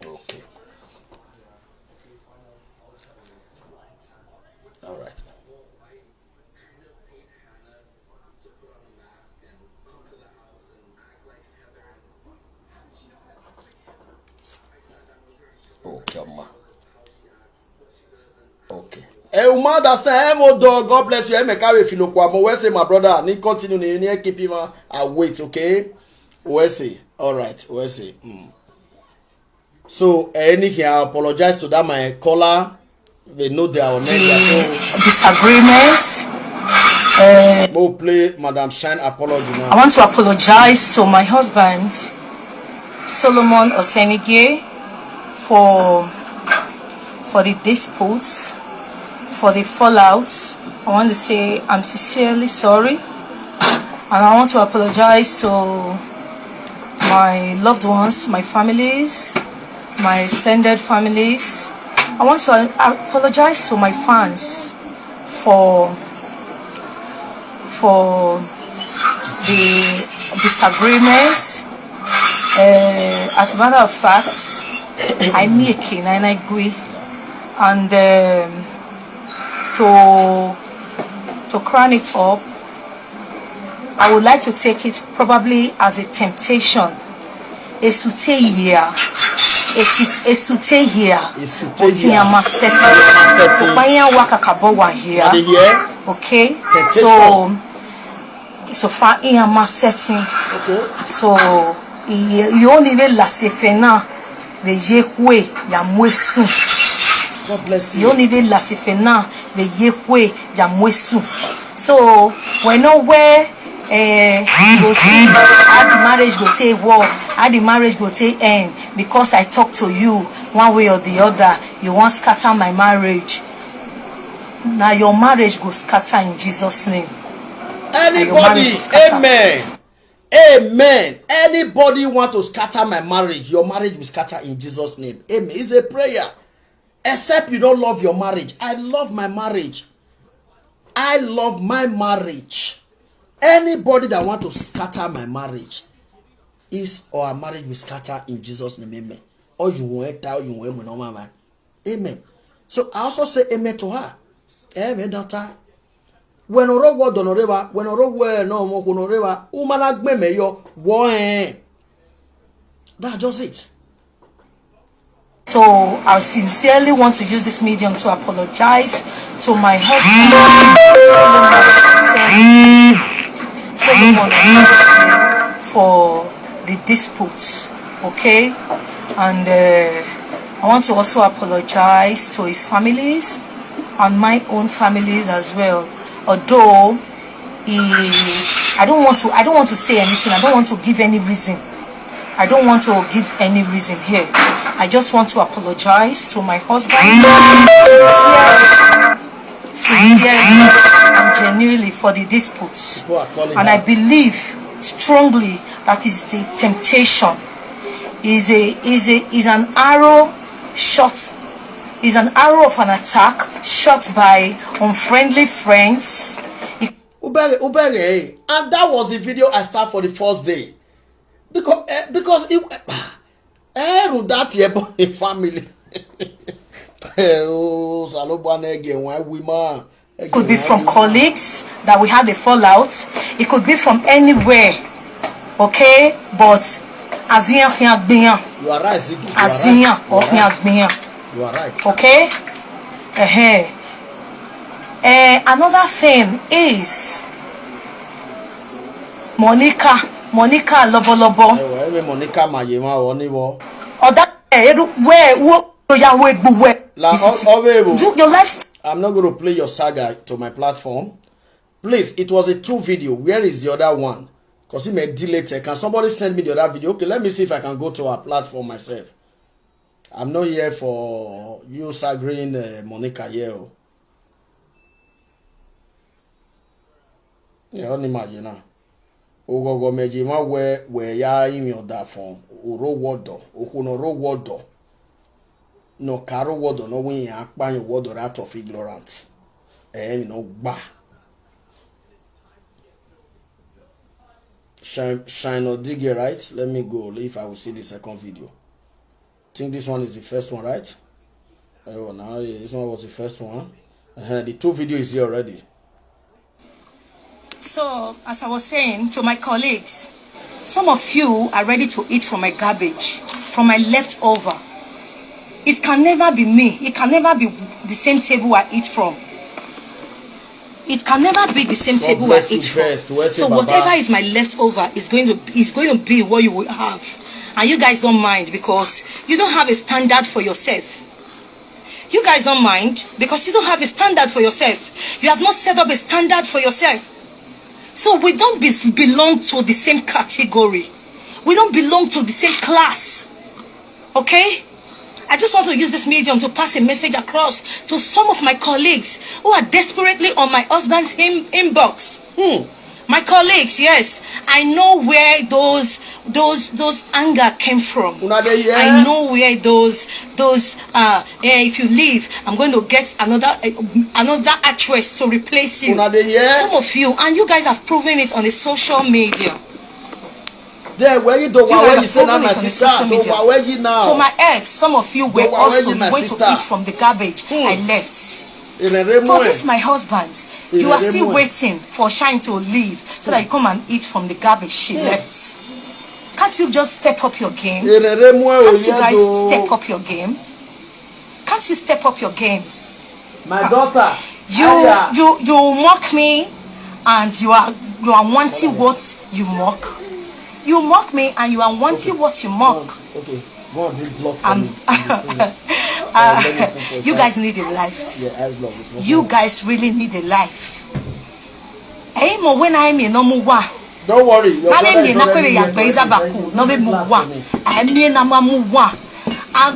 Okay. All right. Okay, ma. Okay. Uma that's God bless you. Where say my brother? Ni continue ni keep him wait, okay? Where say? All right. Where say? So anything, I apologize to that my caller. They know they are disagreements. We'll play Madam Shine apology now. I want to apologize to my husband, Solomon Osenige, for the disputes, for the fallouts. I want to say I'm sincerely sorry, and I want to apologize to my loved ones, my families, my extended families. I want to apologize to my fans for the disagreements. As a matter of fact, I'm iye-eki and I agree, and to crown it up, I would like to take it probably as a temptation. Esute here. Okay, so far in my setting. So you only will last if na the yehwe ya mwesu. God bless you. You only will last if na the yehwe ya mwesu. So when nowhere go see how the marriage go take war, how the marriage go take end, because I talk to you one way or the other, you want scatter my marriage. Now your marriage go scatter in Jesus' name. Anybody, amen. Amen. Anybody want to scatter my marriage, your marriage will scatter in Jesus' name. Amen. It's a prayer. Except you don't love your marriage. I love my marriage. I love my marriage. Anybody that want to scatter my marriage, his or her marriage will scatter in Jesus' name. Amen. Or you won't tell you won't know, mama. Amen. So I also say amen to her. Amen, daughter. When oro wo donoreva, when oro we no mo kunoreva, umana gbe meyo wo that's just it. So I sincerely want to use this medium to apologize to my husband, Solomon, for the disputes, okay? And I want to also apologize to his families and my own families as well. Although I don't want to say anything. I don't want to give any reason. I don't want to give any reason here. I just want to apologize to my husband sincerely and genuinely for the disputes. And I believe strongly that is the temptation. Is an arrow shot. Is an arrow of an attack shot by unfriendly friends. Ubere, and that was the video I start for the first day. Because it that here family. It could be from colleagues that we had a fallout. It could be from anywhere. Okay? But you are right. You are right. Okay? Another thing is Monica lobolobo. Monica Mayema or Nivo. Or that where do your lifestyle. I'm not going to play your saga to my platform. Please, it was a 2 video. Where is the other one? Because he may delete it. Can somebody send me the other video? Okay, let me see if I can go to our platform myself. I'm not here for you sagring Monica here. Yeah, only imagine now. Ogogo mejima where ya in your da phone. Uro wodo. Okuno ro wodo. No caro wodo no win ya akpa your wodo out of ignorance. You know ba. Shine Odigie, right? Let me go if I will see the second video. I think this one is the first one, right? Oh, now this one was the first one. The 2 videos is here already. So, as I was saying to my colleagues, some of you are ready to eat from my garbage, from my leftover. It can never be me. It can never be the same table I eat from. It can never be the same table I eat from. So whatever is my leftover is going to be what you will have. And you guys don't mind because you don't have a standard for yourself. You guys don't mind because you don't have a standard for yourself. You have not set up a standard for yourself. So we don't belong to the same category. We don't belong to the same class. Okay? I just want to use this medium to pass a message across to some of my colleagues who are desperately on my husband's inbox. My colleagues, yes, I know where those anger came from. I know where those if you leave, I'm going to get another actress to replace you. Some of you, and you guys have proven it on the social media. There, where you don't where you say now my sister, where you now? So my ex, some of you were also going to eat from the garbage. I left. So this my husband. You are still waiting for Shine to leave so that you come and eat from the garbage. She left. Can't you just step up your game? Can't you guys step up your game? Can't you step up your game? My daughter. You mock me, and you are wanting what you mock. You mock me and you are wanting what you mock. Okay. Go on, block you guys need a life. Yeah, you guys really need a life. When I'm in no more. Don't worry.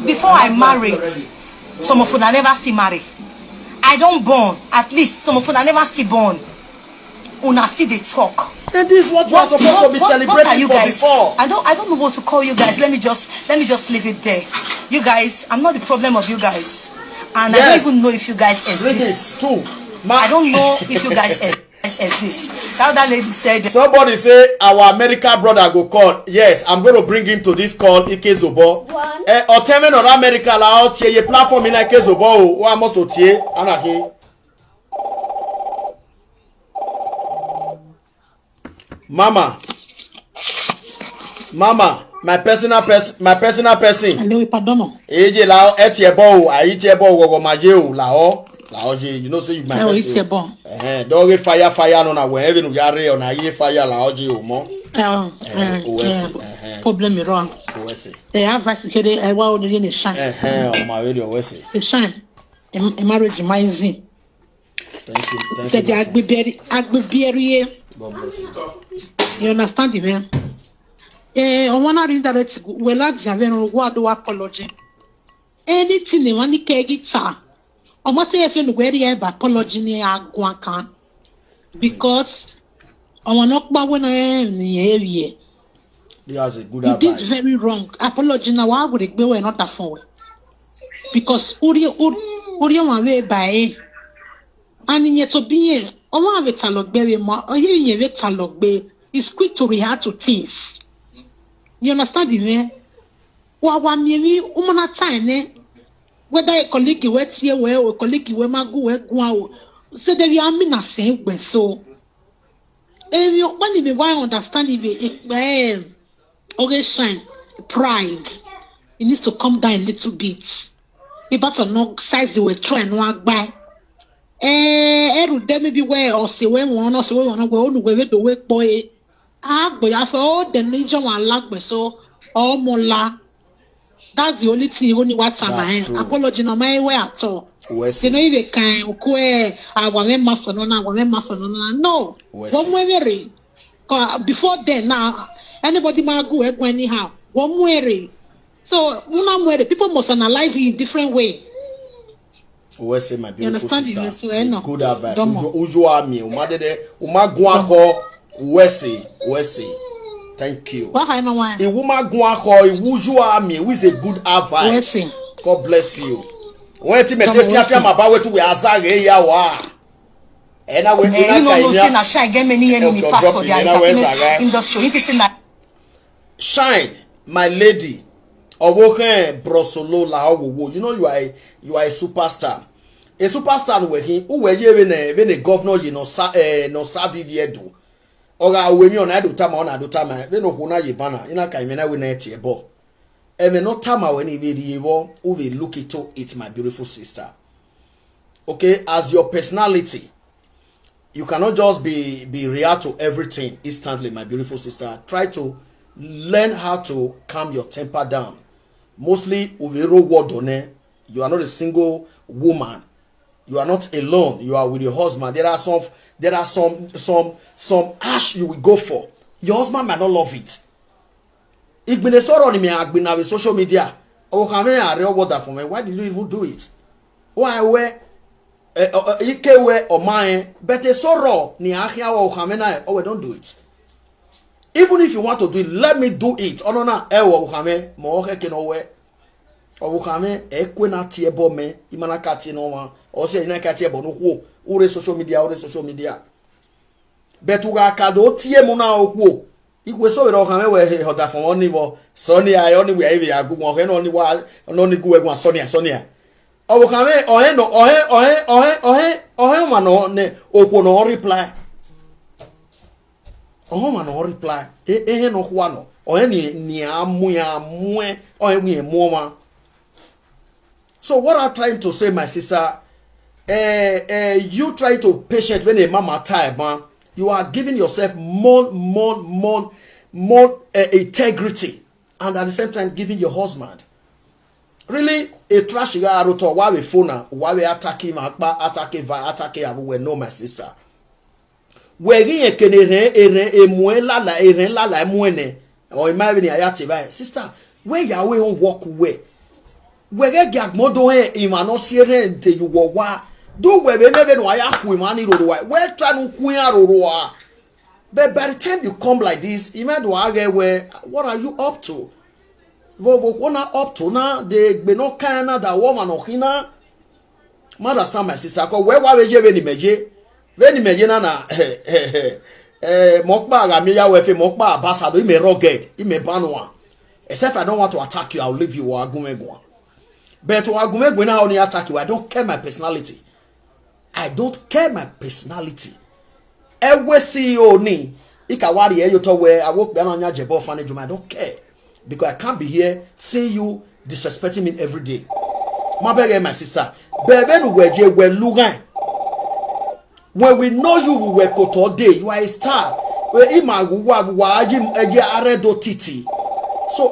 Before I married, some of them never still marry. I don't born. At least some of them never still born. Una still they talk. And this is what you are supposed to be celebrating you for guys? before. I don't know what to call you guys. Let me just leave it there. You guys, I'm not the problem of you guys, and yes. I don't even know if you guys exist. I don't know if you guys exist. That lady said. Somebody say our American brother go call. Yes, I'm going to bring him to this call. Ike Zobo. Otemen or America la out here. Your platform in Ike Zobo. Who must otie? Anahi. Mama, my personal person. Hello, pardon. Eje lao etiebo, aitiebo gogo majeu lao je. You know say you my person. Etiebo. Don't fire no na wherever you are on a fire lao je omo. Problem is wrong. OS. Advice here I wa only in shine. On my radio OS. The shine. A marriage my izzy. Thank you. Said Agbebury. God bless you. You understand me? I want to redirect. Well, I have what do apology. Anything they want to get guitar. I'm not saying where you have apology near Guancan because I want not buy when I am in the area. That's a good you advice. did very wrong. Apology now. Why would it be not that far? Because Uri want to buy. And in yet to be is quick to react to things. You understand me? Whether a colleague wets here or a colleague where my go so that we are in the same way. So, if you want to understand it, okay, shine pride. It needs to come down a little bit. But no size we try and walk by. Every day maybe where or see when one or see when one go on with the work boy. Ah, boy, I thought the region one lack me so all mola. That's the only thing only what's on my hand. Apology no my way at all. You know if can okay I want them master no no. One way before then now anybody might go anyhow. One way. So people must analyze it in different way. Where's my beautiful sister? So, good advice. Ujuwa mi umadede umagwako wesi. Thank you. A woman gwako ujuwa mi is a good advice. God bless you. When ti mete fiafia mabawe tu we azare ya wa. Ena we ina you know say na shine get many enemy pass for their industry. If you that shine, my lady. Brosolo la you know you are a superstar. A superstar working who were when a governor you know no sabi viedo. Oga we me on ado tama we no hona ye bana ina kai me na we na tie bo. E me no tama when e be evo who will look it my beautiful sister. Okay, as your personality you cannot just be react to everything instantly, my beautiful sister. Try to learn how to calm your temper down. Mostly you are not a single woman. You are not alone. You are with your husband. There are some ash you will go for. Your husband might not love it. If been a sorrow on me, I've been with social media. Oh, come here, I real water for me. Why did you even do it? Why wear or mine? But a sorrow ni ahia or kamena. Oh, don't do it. Even if you want to do it, let me do it. Oh no na ewo ukame mo ke no we. O ukame ekwe na tie bo me imana ka tie no wa. O se ina ka tie bo no wo. Ure social media. But uga ka do tie mu na okwo. Ikwe so we ukame we hoda for oni wo. Sonia I only we even agu mo ke no ni wa no ni gu egwa Sonia. O ukame ohe ma no ne okwo no reply. Oh man, no reply. No one. Or any So what I'm trying to say, my sister, you try to patient when a mama time, man. You are giving yourself more integrity, and at the same time giving your husband. Really, a trash guy roto why we phone why we attack him, attack everywhere. No, my sister. Sister, where you are we walk away. Where get modo imano sire you wa do we never know where try to but by the time you come like this, what are you up to? Up to now they be no kind of that woman or hina. Understand my sister, because where we je Veni mejena na mokba gamiya wefe mokba ambassador ime rugged ime banwa. Except I don't want to attack you, I'll leave you or agumegwa. But agumegwa na only attack you. I don't care my personality. I don't care my personality. Ewe CEO ni ikawari e yoto we I work beyond on Ajebor fan I don't care because I can't be here seeing you disrespecting me every day. My beg my sister. Bebe nu weje we lugan. When we know you were koto day, you are a star. So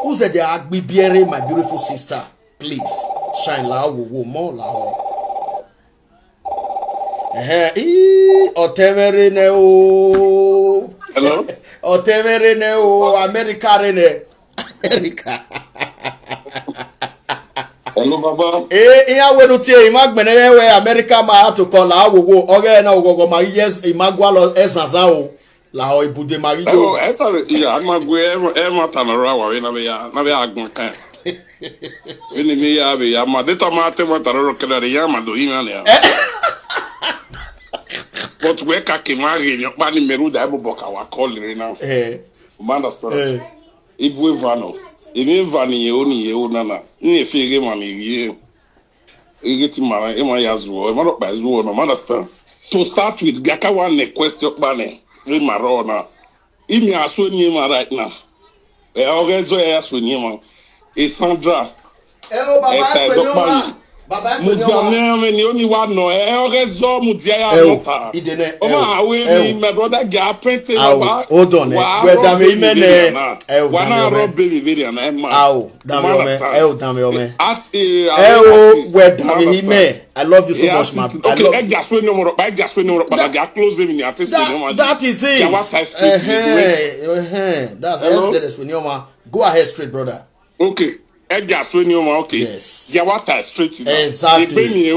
who's the agbibiere, my beautiful sister? Please shine la wo more la. Otevere ne o. Hello. Otevere ne o America rene. America. Hello, Baba. Iya we no tie imagbene we America ma have to call la wo oge na ogogo ma yes imagwalo ezaza o la o ibude mari jo. Oh, I thought yeah, amagwe e tanara wa we na be agbon kan. We ni me ya be ya ma de tomate mo tararo kele ya ma do ina le. But we ka ke ma re nyo pa ni meru da bo ka wa call re now. You understand? Ibu evano. Even vani ye nana. Ni fege mani ye. Igeti mara e ma yazuo. E ma no ba zuo no understand. To start with gaka one question bane. E mara na. Imi aso ni ma right now. E organizo e aso ni ma. E Sandra. Hello baba aso ni ma. Mudia me ni oni wa no rezo mudia ya nota. We my brother get printed about. Hold on. Where me imene wana rob baby very na ma. Dame where dame me. I love you so much, man. Okay, I just when no I just when no but I close them in artist. That is it. That's it. When you go ahead straight, brother. Okay. Edgar Swenioma, okay. Yes. Yawata straight. Exactly.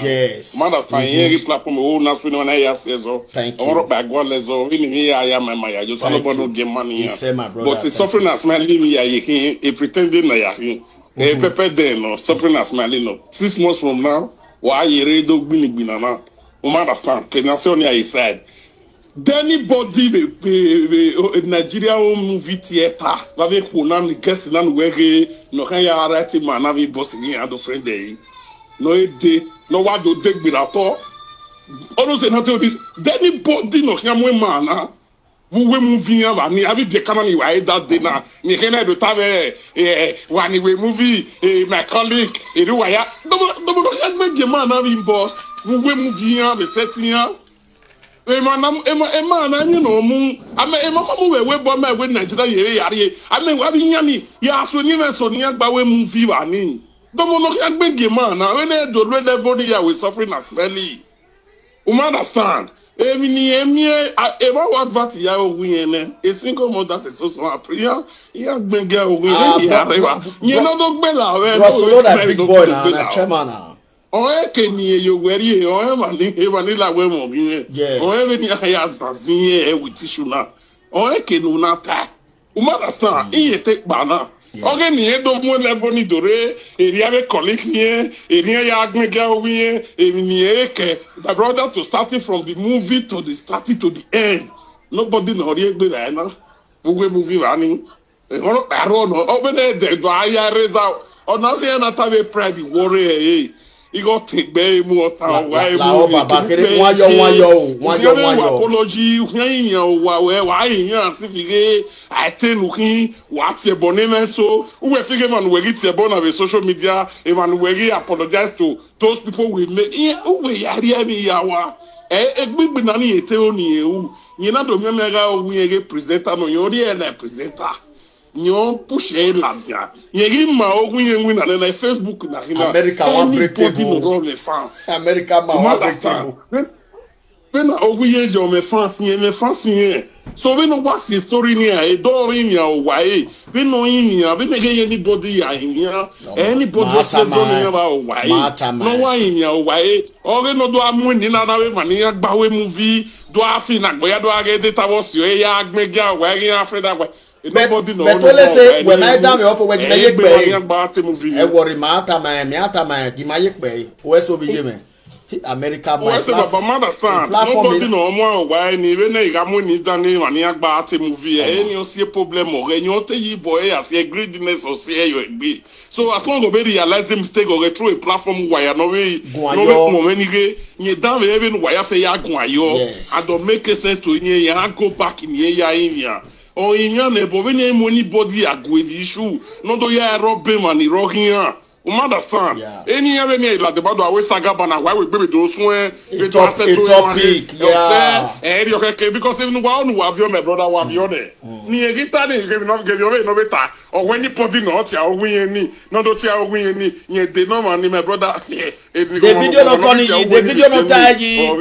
Yes. Mother fine platform na Swenioma ya sezo. Thank you. Oro ba go lezo we ni ya ya mama ya just no bono get money. But it's suffering as smiling ya he pretending na ya he. Pepe den no suffering as smiling no. 6 months from now, wa yere do gbinigbina na. O mother fan, pension ya side. Anybody in Nigeria movie theater, avec Ponan, guest nan wege, no can ya arati man, have boss me and the friend day. No day, no what do take me at all. Almost not to this. Anybody no can we man, who we movie and ni have the cannon you are that dinner. Ni can I do have one way movie, my colleague, do I? No, make the man having boss, who we movie and the setting. Emma na you know Emma we born my when Nigeria yare I mean we be yani ya so ni na so ni agba we movie wa ni domo no kan gbe man na when e do level ya we suffering as belly you understand what advert ya ogun yen a single mother say so a prayer ya gbenge ogun ya rewa you no do gbe la we so that big boy na chairman na Oye ni yo weri oye mani la we mo bi oye be ni ya zazin with tissue na oye ke nu na ta understand iye take bana oge ni e do mo level ni dore eri ave colleague ni eri ya agbega owi ni eke my brother to starting from the movie to the starting to the end nobody no ri egbe la na we movie wa ni oro paro no obe na de do aya reza ona se na ta be pride worry Igo tegbe mu ota wa emu baba kere won yo apology yan wa we wa yan sifige atenukin wa ti ebone so we fige man we get ebone on social media even we apologize to those people we make we yari mi yawa egbigbi na ni ete oni ewu yin na do memega owu yege presenter no yori na presenter Nyon push a labia. Yegi ma ogun yengu na na Facebook na hina. America wan break table. America ma wan break table. When ogun yenjo me France yen. So we no what's the story near a door in your way. We know in ya. We make anybody ya in ya. Anybody just on your way. No one in your way. Or we no do a moon in another mania bawe movie. Do a fin like where do I get it? I was your yag make ya wagging after that way. But let's say when I damn off when you make bay. I worry mata man, di mayek bay. Where's Obi Jimmy? America my platform. Nobody no more why ni we na igamu ni dani mani agba ati movie. Any o see problem o. Any o tell you boy as a greediness or say you be. So as long as we realize the mistake or through a platform where no we momenige ni down even where fe ya gwayo and don't make sense to you go back in ya in or in your neighbor when anybody agree the issue no do ya rob man rocking understand any like the bad way saga bana why we baby do so topic because even one who have your my brother wa your there ni egita ni give you no better or when you put in out ya win ni no do tia win ni dey no man my brother the video not turn the video not tie me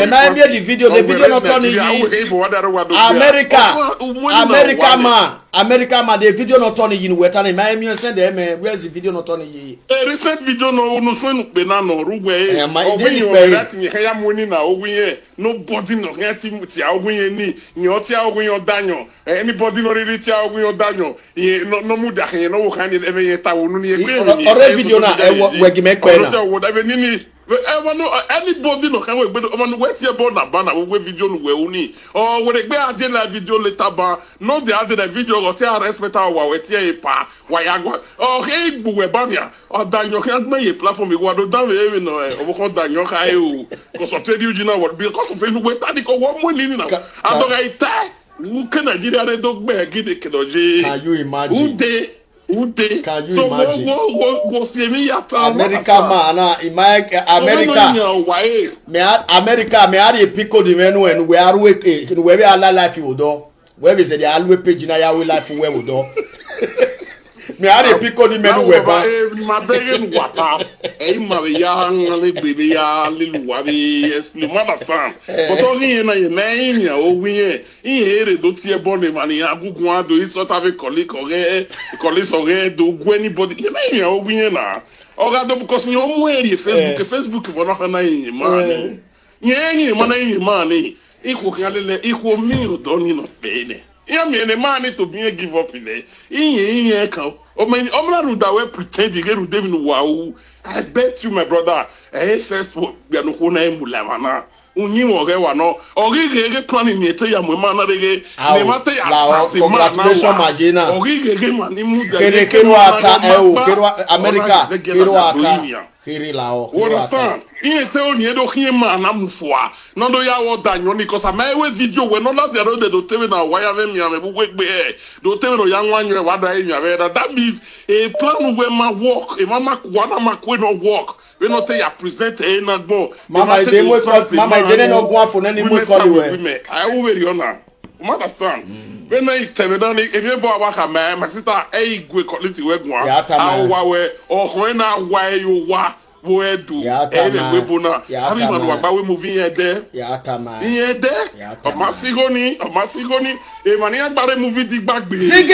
na me the video not turn America man the video not turn you wetan me send them where's the video not turn a recent video no so no pe na no rugwe that ni ya money na ogun nobody no get him tia ogun ni ni tia ogun danyo anybody no really tia ogun danyo no mu da no wo kan ni e ta wonu ni e gbe video na we gi me pe na anybody no can we wait here born na bana we video no we uni or we gbe ade la video later ba no the ade the video go tell respect our we tie pa wa ya go hey gbu we ba mia o danyo kan me ye platform we go do dan we no o ko danyo ka e o ko so tell you na what because of we tani ko wo mo ni na and do ga ita who can Nigeria do gbe gide kedoje can you imagine Can you imagine? Go see me America man, America, me are pico the menu and we are where we are life you do. Where is the always page na ya we life where we do. Me are pico the menu we ba. My begging water. Eh, my young baby, ya little wabi, explain understand. But only in a name, ya oh we here do see a body money. I go go do is sort of a colleague or do go anybody. You know, we na. Or because you know Facebook for not money. Yeah, money. Equal meal don't you know pay. Yeah, me the money to be a give up in it. In cow. Oh, man, I'm not that pretend you get to David. Wow, I bet you, my brother. First, we are no name Mulamana. Uni or no, or you planning me to your mamma. Congratulations, Magina. Or you money, America, understand? He tell you don't hear man, I'm for. No, do ya what done because I may video when not the road to tell now why have me and wake me. Don't tell the young one you what that means a plan where my walk, a mama, one of my queen of walk. We not tell you present a not more. Mama, they didn't know go for any more call you. I will be honor. Understand? When I tell me that if you walk a man, my sister, a good quality work one. Or when I why you wa. Where do Webuna? I mean, what we moving here there? Yatama. Here there? A Masigoni, a mania bare movie the back. Ziggy,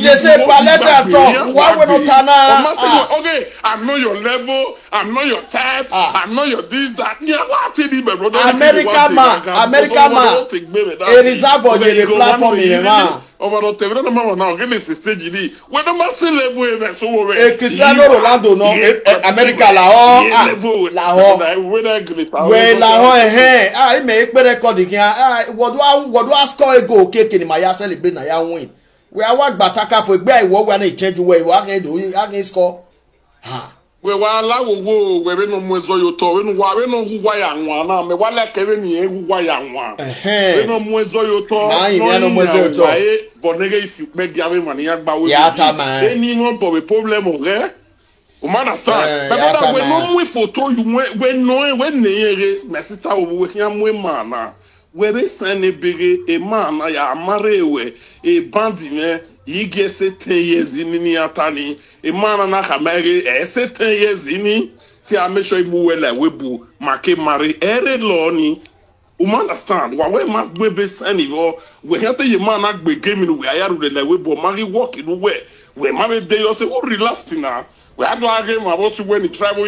they say, Paletta talk. Why we not? Okay, I know your level, I know your type, I know your this, that. Yeah, what did you America man. A reserve for the platform in the man. Over the TV, no matter now. Give me the stage. When the master level, so a Cristiano Ronaldo, no, America, Lahore, I make me recording here. What do I score a goal cake in my celebrate? I win. We are what Bataka for bear. What when they change away, what can do? I can score. We were allowed to go where no more so you told when we know who I am one. I'm a while like Kevin, who I am one. We no more so you told. No more so you told. But if you make the money, any one for a problem, okay? Understand? But when no way for to you when my sister will work here, man. Where they send a big a man, I am married a bandit, he gets 10 years in Atani, a man and I marry a 10 years in it. See, I make sure you move like Webu, Make marry, Ere Loni. Understand? Why we must be sending or we have to your man not be gaming where I am like Webu, marry walking away. We married day or say, oh, relaxing now. We had to argue about when you travel,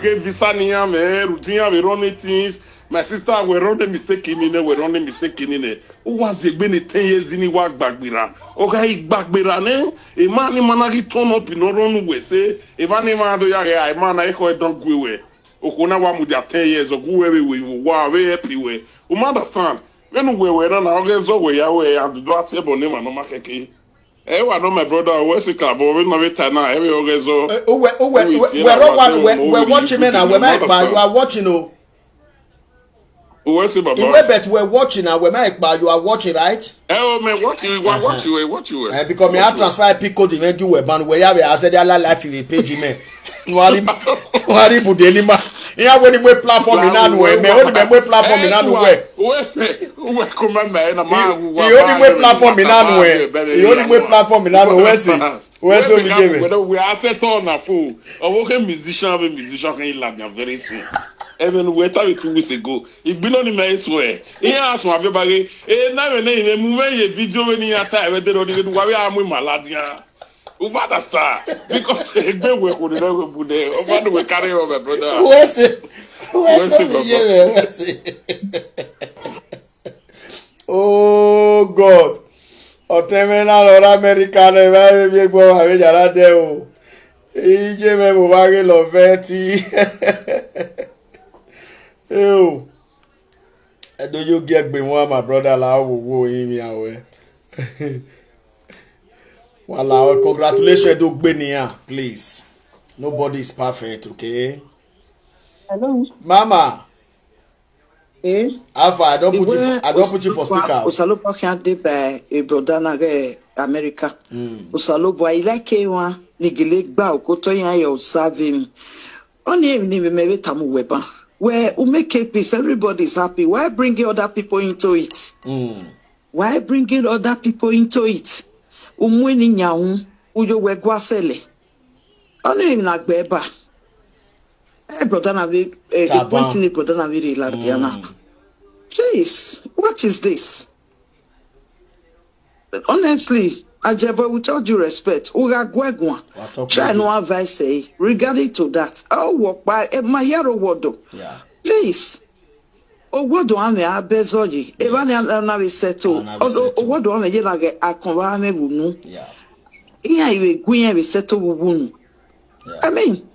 get visa near me, routine, we run things. My sister, we run the mistake in it, we run the mistake in it. Who was it been 10 years in the work back bira? Okay, back bira, ne? A man, managi turn up in no run away, say, if I never do ya, man, I call it don't go away. Okuna wa with their 10 years or go away, we were way happy way. You understand? When we were on our guess away, and the door table name and no market. Eh, I know my brother, where's the car? But we're not every organizo. We're watching now. You are watching, oh. We're watching now. You are watching, right? Oh, man, what you? Because me, I transfer people the way you were born. Where I said, I life in the page, man. Wari budelima. Iya when we platform in anywhere. Me only we platform in anywhere. We come na ma. You only we platform in anywhere. You only we platform in anywhere. Where so we give it. We are set on na full. Our musician can land very soon. Even we started 2 weeks ago. If below the maze way. Here as my baby. Now we need move a video when you are tired. We don't even worry. I'm with maladia. Ubada star because they work with the level there. Ubada we carry over, brother. Where's it? Oh God! Otemena lora Americana vai me go have jara de o. Ije me mo wa ge lo veti. Eu. Do you get be one my brother la wo him yawe. Well, congratulations, Dogbenia, please. Nobody is perfect, okay? Hello. Mama. Alpha, I don't put you for speaker. Osalobo can de by a brother na America. Osalobo I like one nigile gba okoto yan you observing. Only even maybe tamu weapon. Where we make a peace, everybody's happy. Why bringing other people into it? Why bringing other people into it? Umwini nyaun uyo wegwasele. Only even like beba. Brother na be a point in the brother na be Diana. Please, what is this? But honestly, Ajebor, with all due respect, try no advice say regarding to that. I'll walk by my hero wodo. Yeah. Please. Wodo ame abezoji. Even na we settle. Wodo ame je lage akonwa ame wunu. Yeah. Iya iwe gunya we settle wunu. I mean,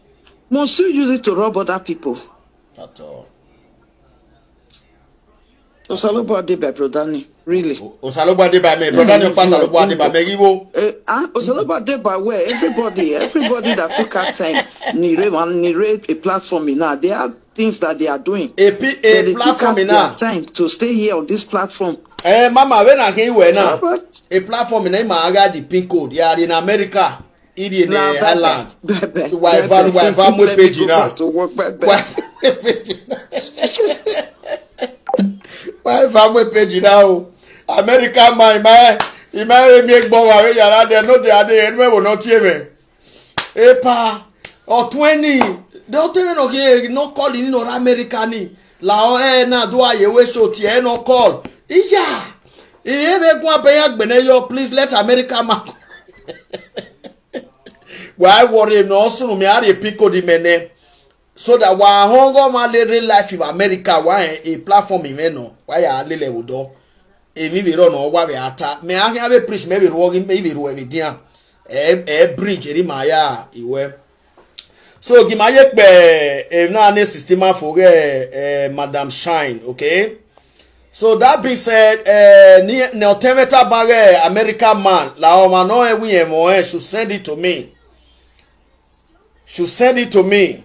must you use it to rob other people? At all. Osalobo Adeba Brodani, really. Osalobo Adeba me, Brodani pass Osalobo Adeba me givo. Osalobo Adeba where everybody that took our time nire a platform in now. There are things that they are doing. A platform in now. Time to stay here on this platform. Mama, when I came here now, a platform in I got the pin code. Yeah, in America, in Ireland. Why page now? Why family page now? America man, he might make bomb away yara there. No, they are there. Anyway, will not hear me. Epa or 20. Don't even okay. No call in or America ni. La na do I we show tie no call. Iya. Make one bayak beneyo. Please let America man. Why worry no so me are pico di mene. So that while Hongo man real life in America, why a platform in no, why I lele udo, a maybe run or why we attack. May I have a preach maybe walking, maybe ruin a bridge, a maya, iwe. So Gimayek be na system for Madam Shine, okay? So that being said, ne otemeta bare American man, la omano e we mo should send it to me. Should send it to me.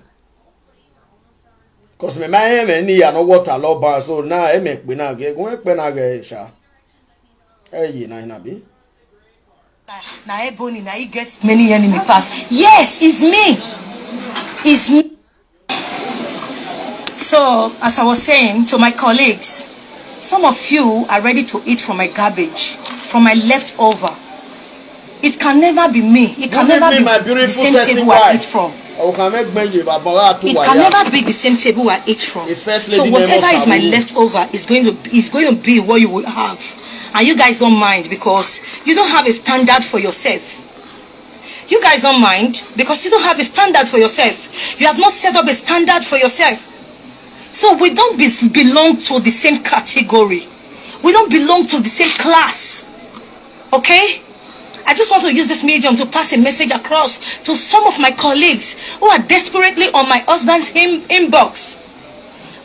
Cause me my ni ya no water law bar so now e make na ge go pe na ge sha. Na be. Na ebony na he gets many enemy pass. Yes, it's me. It's me. So, as I was saying to my colleagues, some of you are ready to eat from my garbage, from my leftover. It can never be me. It can never be the same table I eat from. It can never be the same table I eat from. So whatever is my leftover is going to be what you will have. And you guys don't mind because you don't have a standard for yourself. You guys don't mind because you don't have a standard for yourself. You have not set up a standard for yourself. So we don't belong to the same category. We don't belong to the same class. Okay? I just want to use this medium to pass a message across to some of my colleagues who are desperately on my husband's inbox.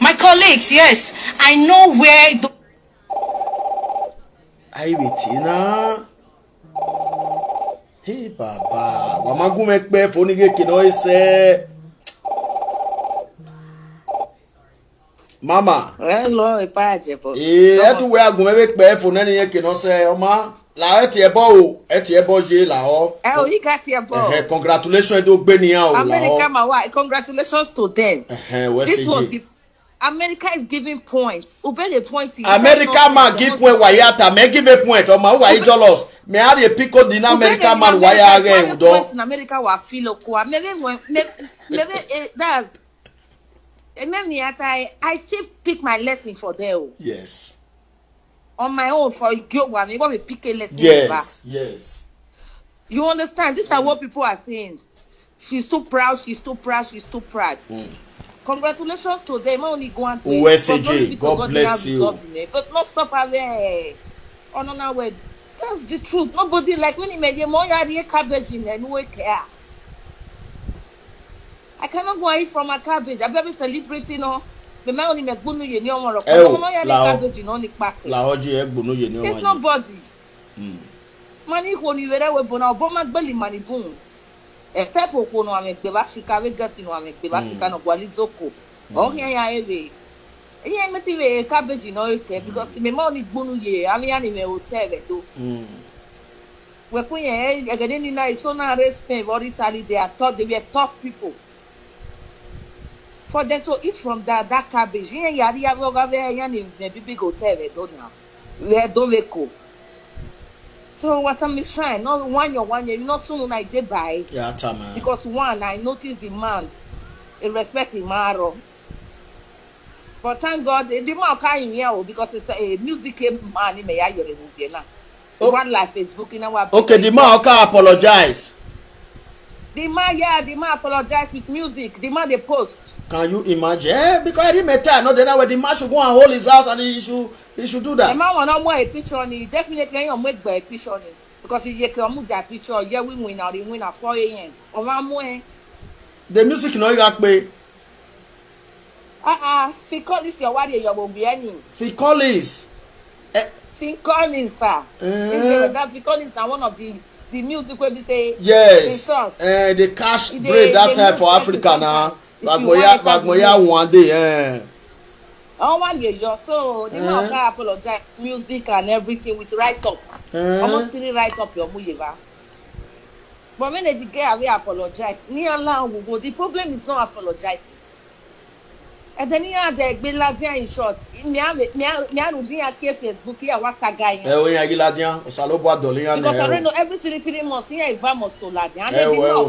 My colleagues, yes, I know where the... Hey, Baba, Mama go make be phone ge kino ise. Mama. Hello, Epa Ajebor. Etu we agun make be phone ni ye kino se, Oma. La eti ebo je la o. O you got ebo. Congratulations do gbe ni o la o. America ma wa, congratulations to them. This was the America is giving points. Ubele point. America man give point wayata, me give a point. Oma why jealous. Me are the pico din America man why again do. Points in America wa feel ko. Maybe that's I still pick my lesson for them. Yes. On my own for Gyowa, me want to pick a lesson. Yes. You understand? These are what people are saying. She's too proud. Congratulations to them. I only go and pray. God bless you. But not stop her there. Oh no, wait. That's the truth. Nobody like when he made your more cabbage in and we care. I cannot go eat from a cabbage. I've never celebrating no. There's nobody. Money who vera we bona oboma gbali money boom. Except for no ame gbe Africa we get no ame gbe Africa no gwalizoko. Oh here ya ebe. Yeah, me see cabbage in oil because me money bunu ye. I mean, me hotel do. We couldn't again in a so now Spain or Italy. They are thought they were tough people. For them to eat from that cabbage, yeah, yeah, maybe big hotel do now. We do veko. So what I'm saying, not 1 year, not soon like they buy. Yeah, man. Because one, I noticed the man, respect him, but thank God, the man can't hear because it's a music man in my one life Facebook in our. Okay, the man can apologize. The man apologize with music. The man they post. Can you imagine? Because I didn't no, then where the man should go and hold his house and he should do that. The man will not want a picture on it. Definitely not make by a picture on it. Because if you can move that picture, yeah, we win or the win at 4 a.m. Or one more. The music no got me. Phil Collins, your warrior, your will be any. Phil Collins. Phil Collins, sir. Phil Collins now one of the music where we say yes. The cash break that time for Africa now. Bagmoya one day. Oh, 1 year, so the man can apologize, music and everything with write up. Almost 3 write up your mujiva. But when the girl will apologize, the problem is not apologizing. And then you had the Beladian in short. Me a Facebook here was a guy. We are Giladian, Salobo Dolian. Because I don't know every 3 months here if I must to Ladian.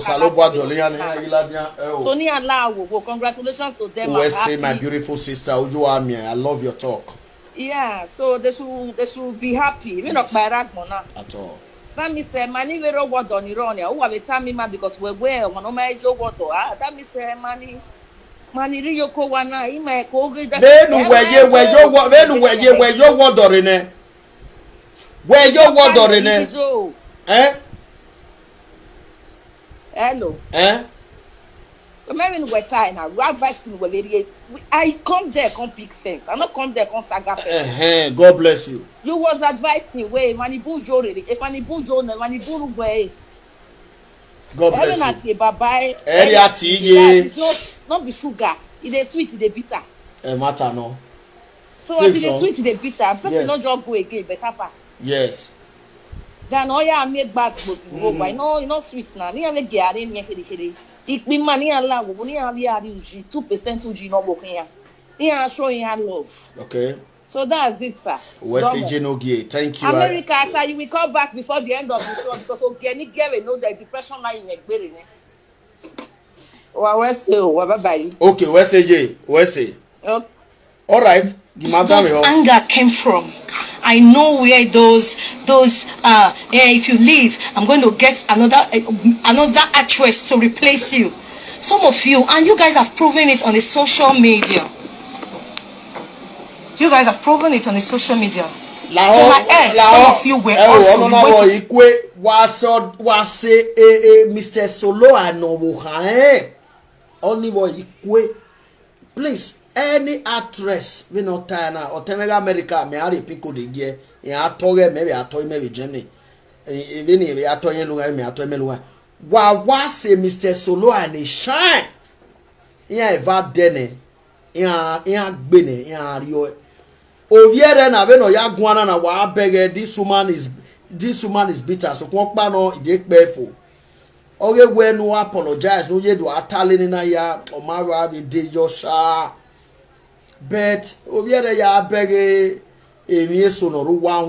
Salobo Dolian, Giladian. So near Lao, congratulations to them. Let's say my beautiful sister Ujuami. I love your talk. Yeah, so they should be happy. We not by that mona at all. That means money very what on Ironia. Who have a time because we're well one my job water. That means money. Mani yoko wana ima koge da benu where you wodorine where you wodorine hello maybe we time now advice we very I come there come pick sense I not come there come saga God bless you. You was advising way mani bujo really if mani bujo na mani buru way God bless you. It's not be sugar. It is sweet, it is bitter. Matter no. So if it is sweet, it is bitter. Person not just go again, better pass. Yes. Then all ya make bad goes go by. No, you not sweet now. Ni ave gari ni kiri. Ik be money Allah. Ni ave uji 2% uji no working here. Ni a showing her love. Okay. So that's it, sir. Thank you. America, sir, you will come back before the end of the show because Ogeni Gary know the depression line in Ekberi. Bye-bye. Okay, where's it? Okay. All right. Those anger came from. I know where those if you leave, I'm going to get another actress to replace you. Some of you, and you guys have proven it on the social media. You guys have proven it on the social media. So my ex, some of you were also Mr. Solo and only please, any actress we not China or Temega America me are Aproko de gear. I told maybe I told maybe Jenny. Even if I told you me I told me was Mr. Solo and a shine. Yeah, va dene. Yeah, bene. Yeah, you. Oviere na we no ya guana na wa beg this woman is bitter. So kwon pa no ide pefo. Oge we no apologize no ye do atale na ya o ma wa be dey Joshua. But oviere ya beg emi so no ru wan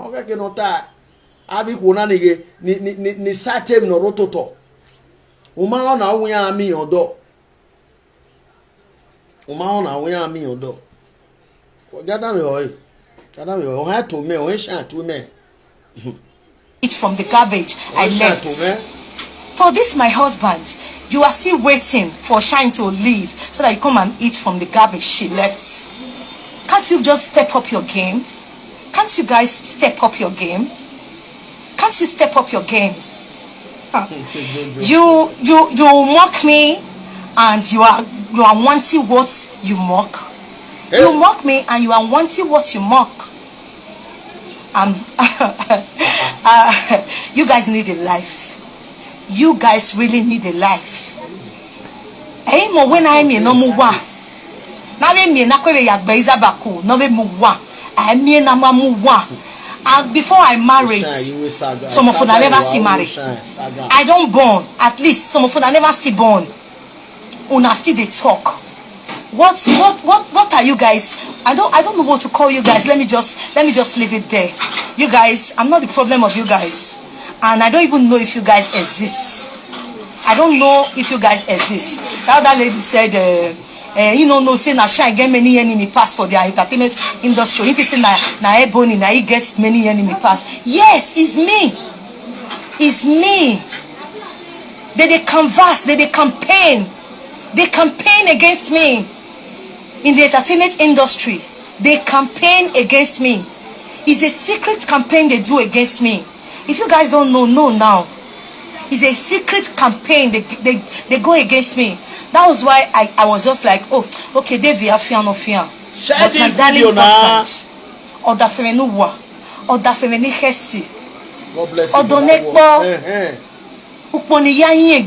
oge ke no ta abi ko na ni sate no rototo. O ma na wo ya mi odo. Eat from the garbage I left. So this my husband. You are still waiting for Shine to leave so that you come and eat from the garbage she left. Can't you just step up your game? Can't you guys step up your game? Can't you step up your game? You mock me and you are wanting what you mock. You mock me and you are wanting what you mock. You guys need a life. You guys really need a life. When I'm in Na me na kwe ya gbe izabako. No be muwa. I me na muwa. And before I married, some of them never still married. I don't born. At least some of them never still born. Una still they talk. What are you guys? I don't know what to call you guys. Let me just leave it there. You guys, I'm not the problem of you guys, and I don't even know if you guys exist. I don't know if you guys exist. The other lady said, you know, no say na shy get many enemy pass for their entertainment industry. If you say na ebony, na he gets many enemy pass. Yes, it's me. It's me. They canvass, they campaign. They campaign against me. In the entertainment industry, they campaign against me. It's a secret campaign they do against me. If you guys don't know now. It's a secret campaign they go against me. That was why I was just like, oh, okay, they be fear no fear. Share this video now. Oda femenuwa, oda femeni hesi. God bless you. Odonekbo.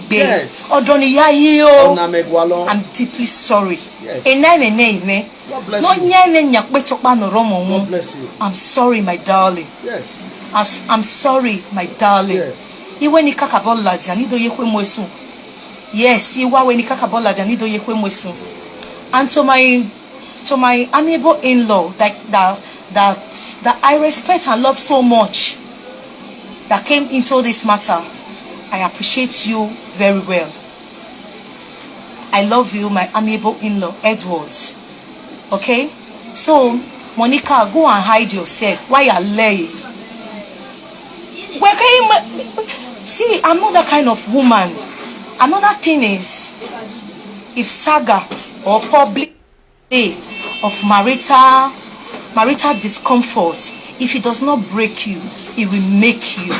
Yes. I'm deeply sorry. Yes. God bless you. I'm sorry, my darling. Yes. I'm sorry, my darling. Yes. Yes, and to my amiable in-law that I respect and love so much, that came into this matter, I appreciate you very well. I love you, my amiable in-law, Edwards. Okay? So, Monica, go and hide yourself. Why are you? See, I'm not that kind of woman. Another thing is, if saga or public of marital discomfort, if it does not break you, it will make you.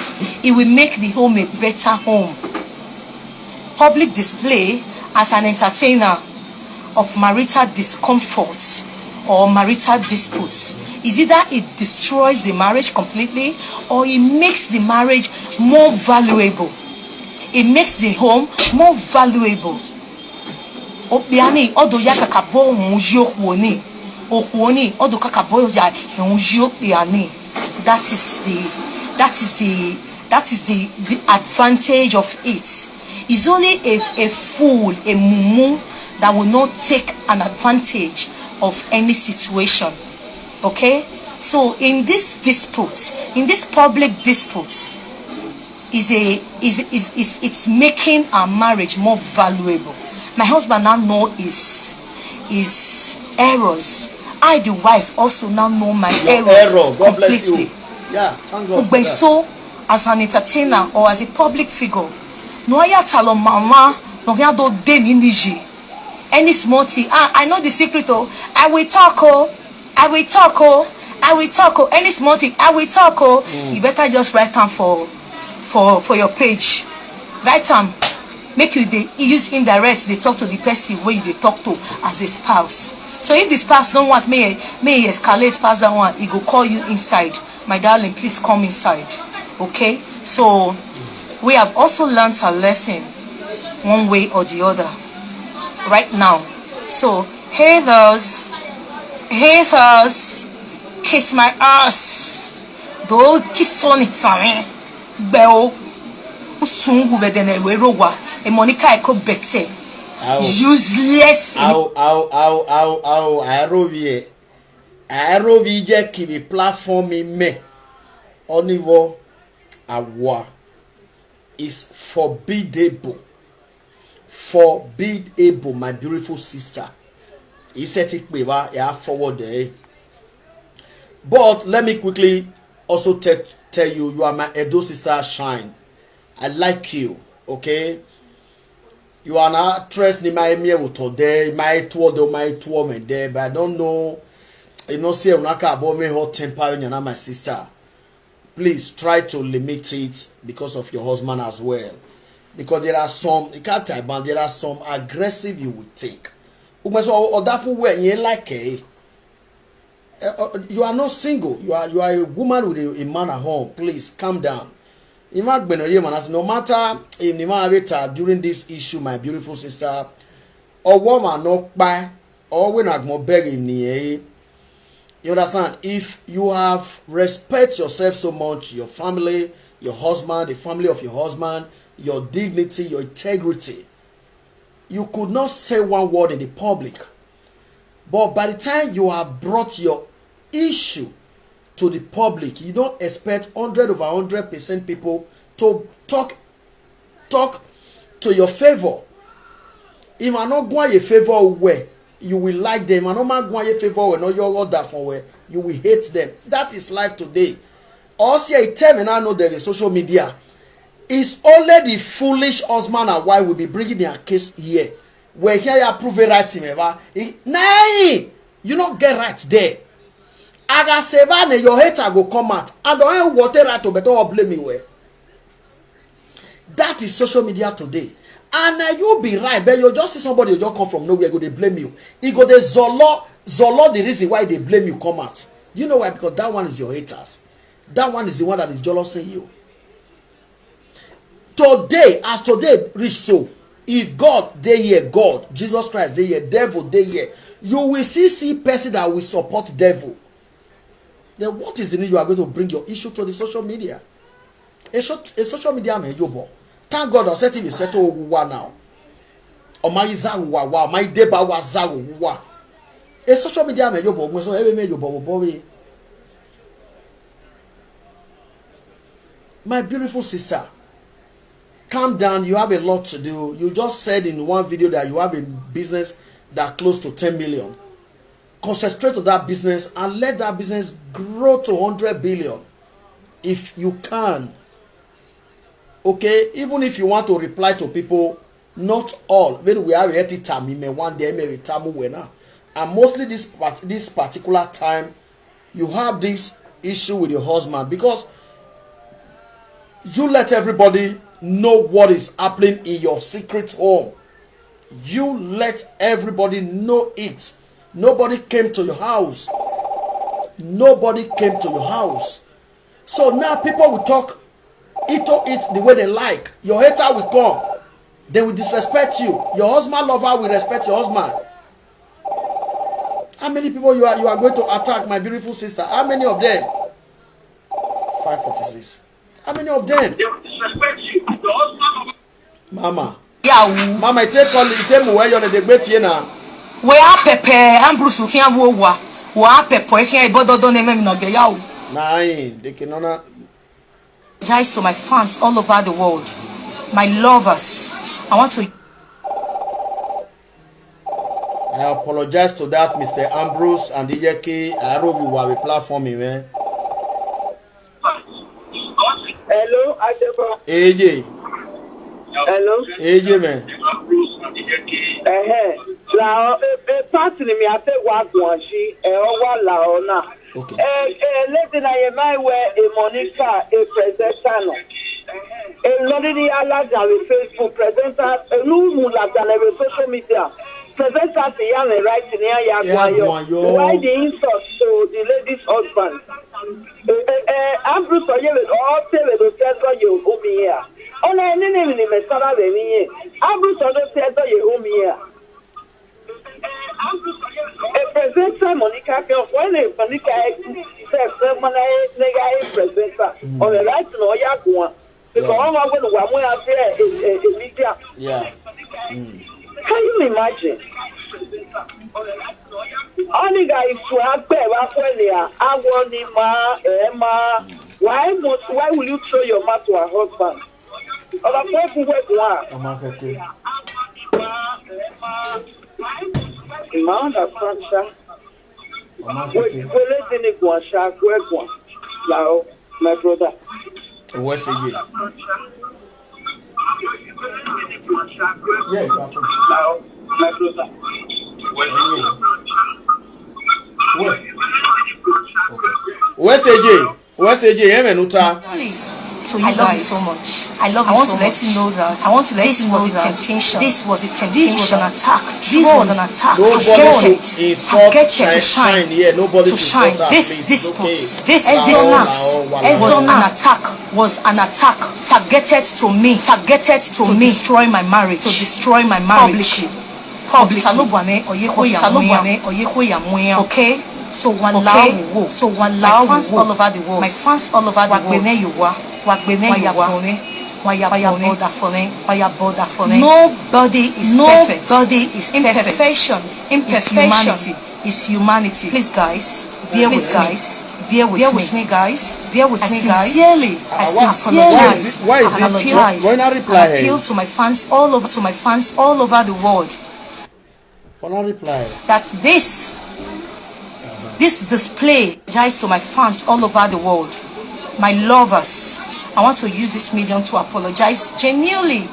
It will make the home a better home. Public display as an entertainer of marital discomfort or marital disputes is either it destroys the marriage completely or it makes the marriage more valuable. It makes the home more valuable. Obiani odo yakakabo mujiokwoni. Okwoni odo kakabo ya mujiokbiani. That is the advantage of it. It's only a fool, a mumu, that will not take an advantage of any situation. Okay? So in this dispute, in this public dispute, it's making our marriage more valuable. My husband now know his errors. I, the wife, also now know my errors God bless completely. you. Yeah, thank God for that. So, as an entertainer or as a public figure, no aya talo mama, no ya do deminiji. Any small thing, I know the secret. Oh, I will talk. Oh, I will talk. Oh, I will talk. Oh, any small thing, I will talk. Oh, you better just write down for your page. Write down. Make you use indirect. They talk to the person where they talk to as a spouse. So if the spouse don't want may escalate past that one, he go call you inside. My darling, please come inside. Okay? So we have also learned our lesson one way or the other right now. So haters, kiss my ass. Don't kiss on it, sorry. Bell. Usungu vedene werowa. E Monica eko bete. Useless. Aerovie je ki the platform me au niveau awa is forbiddable, my beautiful sister. He said it forward there. But let me quickly also tell you, you are my Edo sister Shine. I like you, okay? You are an actress in my there, my tour there, but I don't know. You know, say unaka about me hot temper and my sister. Please try to limit it because of your husband as well. Because there are some, you can't type, but there are some aggressive you will take. You are not single. You are a woman with a man at home. Please calm down. No matter if during this issue, my beautiful sister, or woman not by or when I'm begging you understand? If you have respect yourself so much, your family, your husband, the family of your husband, your dignity, your integrity, you could not say one word in the public. But by the time you have brought your issue to the public, you don't expect 100% people to talk to your favor. If I not go your favor where you will like them, I not go your favor where no your order for where you will hate them. That is life today. Also, I tell me now know there is social media. It's only the foolish husband and wife will be bringing their case here. Where here you prove it right him ever. Nay, you don't get right there. I got seven, your hater go come out. I don't want to right to better blame me where. That is social media today. And you be right, but you just see somebody you just come from nowhere, go they blame you. He go the zolo the reason why they blame you come out. You know why? Because that one is your haters. That one is the one that is jealousy you. Today, as today reach so, if God they here, God, Jesus Christ they here, devil they here, you will see person that will support devil. Then what is the need you are going to bring your issue to the social media? A social media man yobo. Thank God I said it settle wa now. O my zawa wa, my deba wa zawa. A social media man yobo, so every man yobo boy. My beautiful sister, calm down. You have a lot to do. You just said in one video that you have a business that close to 10 million. Concentrate on that business and let that business grow to 100 billion if you can. Okay, even if you want to reply to people, not all. When we have a time, you may one day may time winner, and mostly this particular time, you have this issue with your husband because you let everybody know what is happening in your secret home. You let everybody know it. Nobody came to your house. Nobody came to your house. So now people will talk it the way they like. Your hater will come. They will disrespect you. Your husband lover will respect your husband. How many people you are going to attack, my beautiful sister? How many of them? 546. How many of them? Mama. Yeah. Mama, I take me where you're the debate here now. We are pepe, ambrose who can't wo. We are pepe, can't bother don't even know get out. Nine, they cannot. Apologize to my fans all over the world, my lovers. I want to. I apologize to that, Mr. Ambrose and iye-eki. I hope you have a platform, man. Hello, Ajebor. AJ. Hello. AJ, man. La party me ate wa gwanshi wa la ona. Okay. Lady na ye mai we a Monica a presenter no. Lodi ala ja we Facebook presenter nu mu la ja le social media. Presenter se ya me right near ya gwayo. Why the insult to the lady's husband? Ambrose oye we all say we do tell you who me here. Ona ni me sara be ni. Ambrose do tell you who me here. A presenter Monica when a Monica says presenter on the right no ya go because I'm going to one a media. Yeah. Can you imagine? Only guy to have I want him why will you throw your mouth to a husband? Other people work one. Imanda Francia. My brother. What's it? Yeah, my brother. Where's AJ? Where's AJ? Please. To you I love you so much. I love you so much. I want to let you know that. I want to let you know that this was a temptation. This was an attack. This was an attack. Nobody to shine. Yeah, nobody to shine. This post, this was an attack. Was an attack targeted to me. Targeted to me. Destroy my marriage. To destroy my marriage. public. Okay? So one loud, so one loud, my fans all over the world, my fans all over the world. Nobody is perfect. Nobody is imperfection. Imperfection is humanity. Please, guys, bear with me. Bear with me, guys. Bear with me, guys. Sincerely, I apologize. Why is it? Why not reply? I appeal to my fans all over, the world. Why not reply? That this display apologize to my fans all over the world, my lovers. I want to use this medium to apologize genuinely